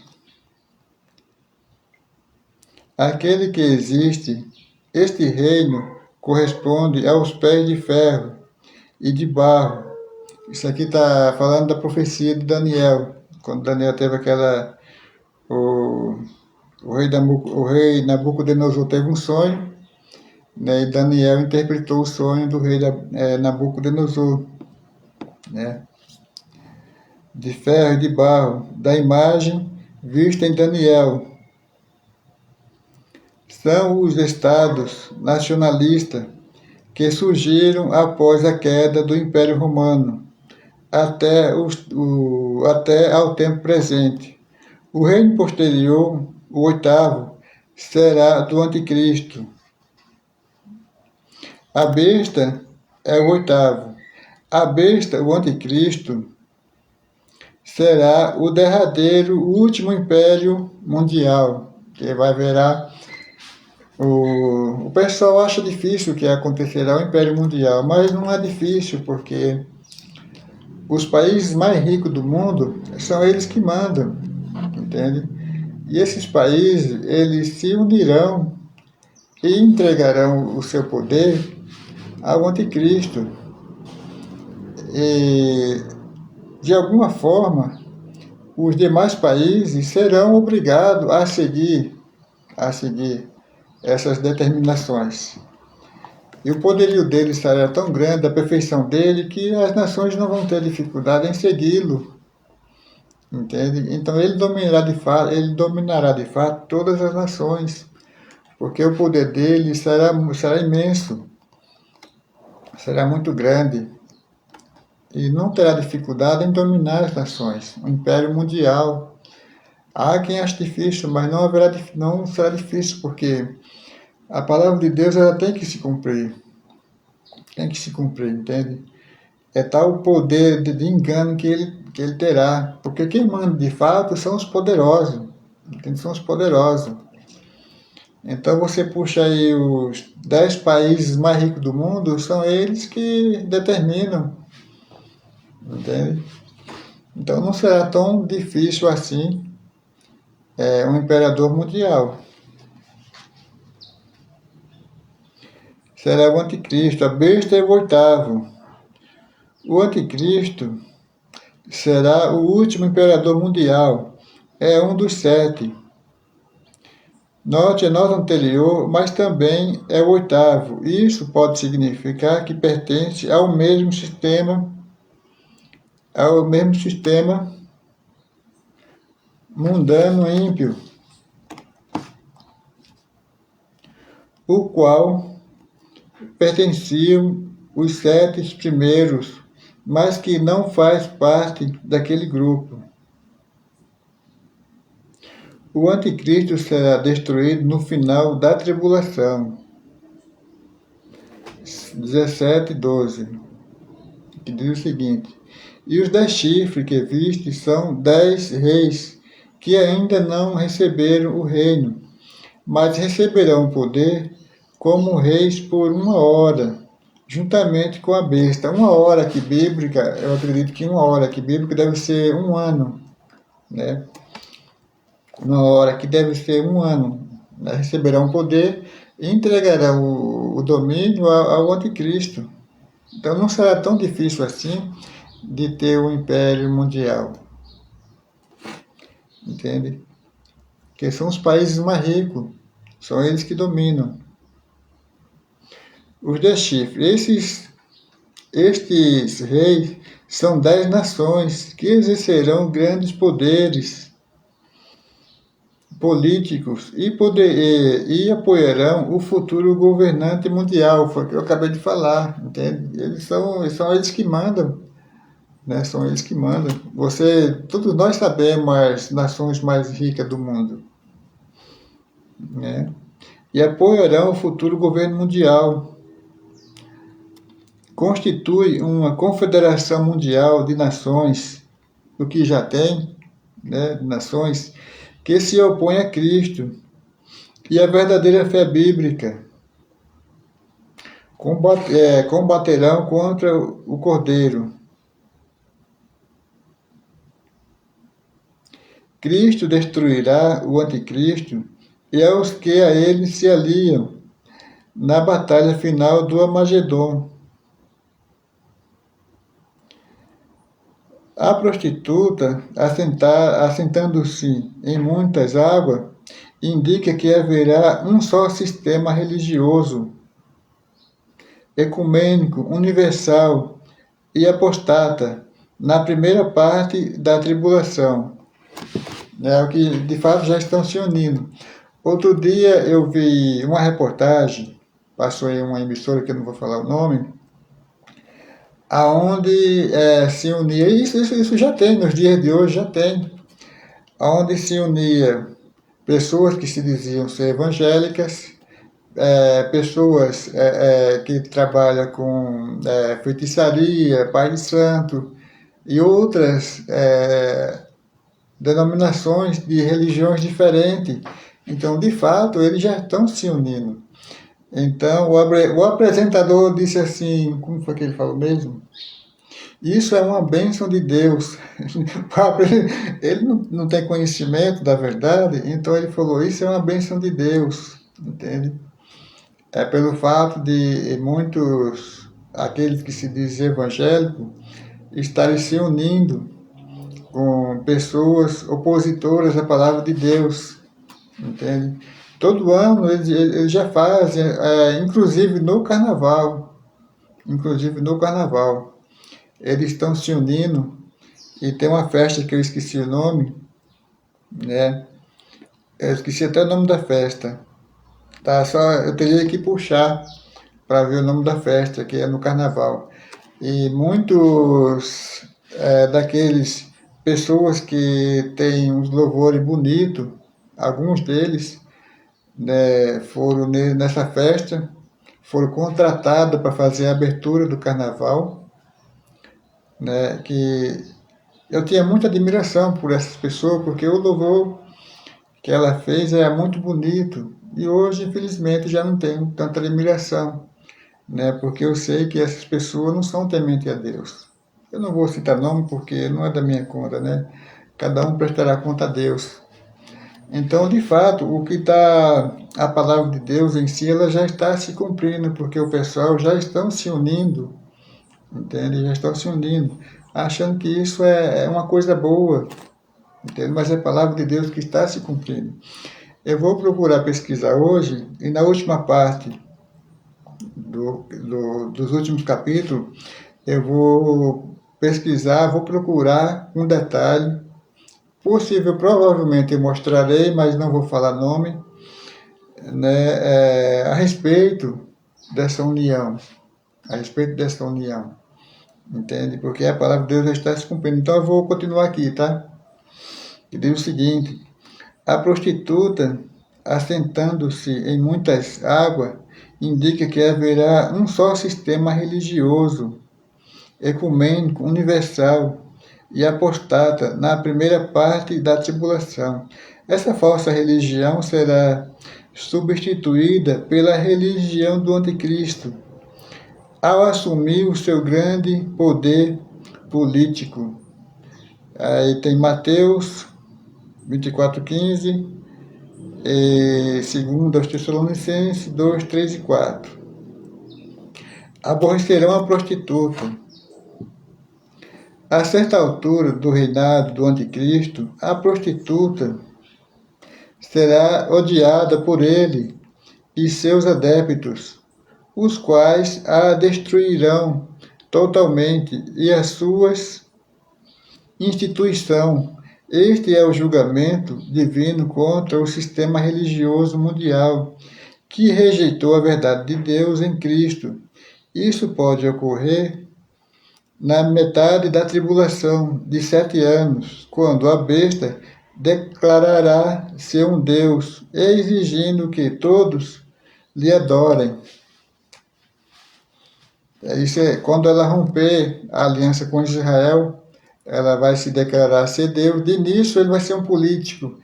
aquele que existe, este reino corresponde aos pés de ferro e de barro. Isso aqui está falando da profecia de Daniel, quando Daniel teve o rei Nabucodonosor teve um sonho, né, e Daniel interpretou o sonho do rei Nabucodonosor, né, de ferro e de barro, da imagem vista em Daniel. São os estados nacionalistas que surgiram após a queda do Império Romano, até ao tempo presente. O reino posterior, o 8º, será do Anticristo. A besta é o 8º. A besta, o Anticristo, será o derradeiro, último império mundial, que vai virar. O pessoal acha difícil que acontecerá o Império Mundial, mas não é difícil, porque os países mais ricos do mundo são eles que mandam, entende? E esses países, eles se unirão e entregarão o seu poder ao Anticristo. E, de alguma forma, os demais países serão obrigados a seguir essas determinações. E o poderio dele será tão grande, a perfeição dele, que as nações não vão ter dificuldade em segui-lo. Entende? Então ele dominará de fato todas as nações, porque o poder dele será imenso, será muito grande, e não terá dificuldade em dominar as nações, o Império Mundial. Há quem ache difícil, mas não será difícil, porque a palavra de Deus ela tem que se cumprir. Tem que se cumprir, entende? É tal o poder de engano que ele terá. Porque quem manda de fato são os poderosos. Entende? São os poderosos. Então você puxa aí os 10 países mais ricos do mundo, são eles que determinam. Entende? Então não será tão difícil assim um imperador mundial. Será o Anticristo, a besta é o 8º. O Anticristo será o último imperador mundial, é um dos 7. Note a nota anterior, mas também é o 8º. Isso pode significar que pertence ao mesmo sistema mundano ímpio, o qual pertenciam os 7 primeiros, mas que não faz parte daquele grupo. O Anticristo será destruído no final da tribulação. 17:12, que diz o seguinte: E os 10 chifres que viste são 10 reis que ainda não receberam o reino, mas receberão poder como reis por 1 hora, juntamente com a besta. 1 hora aqui bíblica, eu acredito que 1 hora aqui bíblica deve ser 1 ano, né? 1 hora que deve ser 1 ano, né? Receberão poder e entregarão o domínio ao anticristo. Então não será tão difícil assim de ter o império mundial, entende? Que são os países mais ricos, são eles que dominam. Os 10 chifres, estes reis são 10 nações que exercerão grandes poderes políticos e apoiarão o futuro governante mundial. Foi o que eu acabei de falar, entende? São eles que mandam, né? São eles que mandam. Todos nós sabemos as nações mais ricas do mundo, né? E apoiarão o futuro governo mundial. Constitui uma confederação mundial de nações, o que já tem, né? Nações que se opõem a Cristo e a verdadeira fé bíblica. Combaterão contra o Cordeiro. Cristo destruirá o anticristo e aos que a ele se aliam na batalha final do Armagedon. A prostituta, assentando-se em muitas águas, indica que haverá um só sistema religioso, ecumênico, universal e apostata na primeira parte da tribulação. É o que de fato já estão se unindo. Outro dia eu vi uma reportagem, passou aí uma emissora que eu não vou falar o nome, aonde se unia, isso já tem, nos dias de hoje já tem, aonde se unia pessoas que se diziam ser evangélicas, pessoas que trabalham com feitiçaria, pai de santo e outras denominações de religiões diferentes. Então, de fato, eles já estão se unindo. Então, o apresentador disse assim, como foi que ele falou mesmo? Isso é uma bênção de Deus. Ele não tem conhecimento da verdade, então ele falou, isso é uma bênção de Deus, entende? É pelo fato de muitos, aqueles que se dizem evangélicos, estarem se unindo com pessoas opositoras à palavra de Deus, entende? Todo ano eles já fazem, inclusive no carnaval, eles estão se unindo e tem uma festa que eu esqueci o nome, né? Eu esqueci até o nome da festa, tá? Só eu teria que puxar para ver o nome da festa, que é no carnaval. E muitos daqueles pessoas que têm uns louvores bonitos, alguns deles, né, foram nessa festa, foram contratados para fazer a abertura do carnaval, né, que eu tinha muita admiração por essas pessoas, porque o louvor que ela fez é muito bonito, e hoje, infelizmente, já não tenho tanta admiração, né, porque eu sei que essas pessoas não são tementes a Deus. Eu não vou citar nome porque não é da minha conta, né? Cada um prestará conta a Deus. Então, de fato, a palavra de Deus em si, ela já está se cumprindo, porque o pessoal já estão se unindo, entende? Já estão se unindo, achando que isso é uma coisa boa, entende? Mas é a palavra de Deus que está se cumprindo. Eu vou procurar pesquisar hoje, e na última parte dos últimos capítulos, eu vou pesquisar, vou procurar um detalhe, provavelmente eu mostrarei, mas não vou falar nome, né, a respeito dessa união, entende? Porque a palavra de Deus já está se cumprindo. Então eu vou continuar aqui, tá? Que diz o seguinte: a prostituta, assentando-se em muitas águas, indica que haverá um só sistema religioso, ecumênico, universal e apostata na primeira parte da tribulação. Essa falsa religião será substituída pela religião do anticristo, ao assumir o seu grande poder político. Aí tem Mateus 24:15, e 2 Tessalonicenses 2, 3 e 4. Aborrecerão a prostituta. A certa altura do reinado do anticristo, a prostituta será odiada por ele e seus adeptos, os quais a destruirão totalmente e as suas instituição. Este é o julgamento divino contra o sistema religioso mundial, que rejeitou a verdade de Deus em Cristo. Isso pode ocorrer na metade da tribulação de 7 anos, quando a besta declarará ser um Deus, exigindo que todos lhe adorem. Isso é quando ela romper a aliança com Israel, ela vai se declarar ser Deus. De início ele vai ser um político,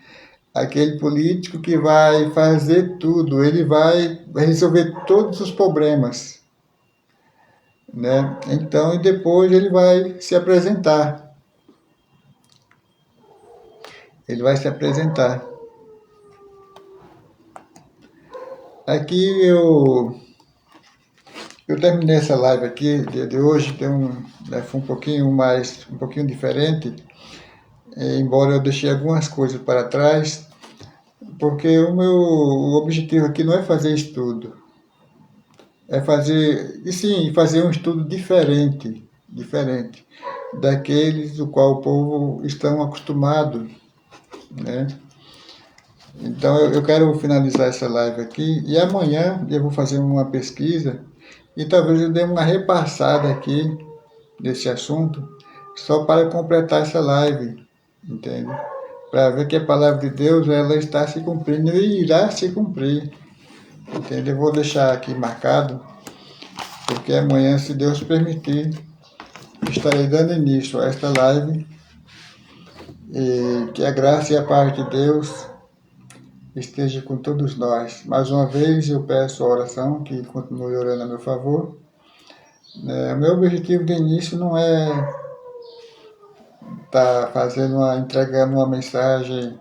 aquele político que vai fazer tudo, ele vai resolver todos os problemas, né? Então, e depois ele vai se apresentar. Ele vai se apresentar. Aqui eu terminei essa live aqui de hoje, foi um pouquinho diferente, embora eu deixei algumas coisas para trás, porque o objetivo aqui não é fazer estudo, é fazer um estudo diferente daqueles do qual o povo está acostumado, né? Então eu quero finalizar essa live aqui e amanhã eu vou fazer uma pesquisa e talvez eu dê uma repassada aqui desse assunto só para completar essa live, entende? Para ver que a palavra de Deus ela está se cumprindo e irá se cumprir, entende? Eu vou deixar aqui marcado, porque amanhã, se Deus permitir, estarei dando início a esta live e que a graça e a paz de Deus esteja com todos nós. Mais uma vez eu peço a oração que continue orando a meu favor. Meu objetivo de início não é estar entregando uma mensagem,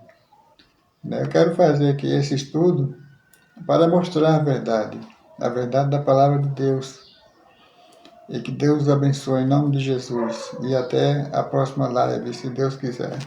né? Eu quero fazer aqui esse estudo para mostrar a verdade da palavra de Deus. E que Deus os abençoe em nome de Jesus. E até a próxima live, se Deus quiser.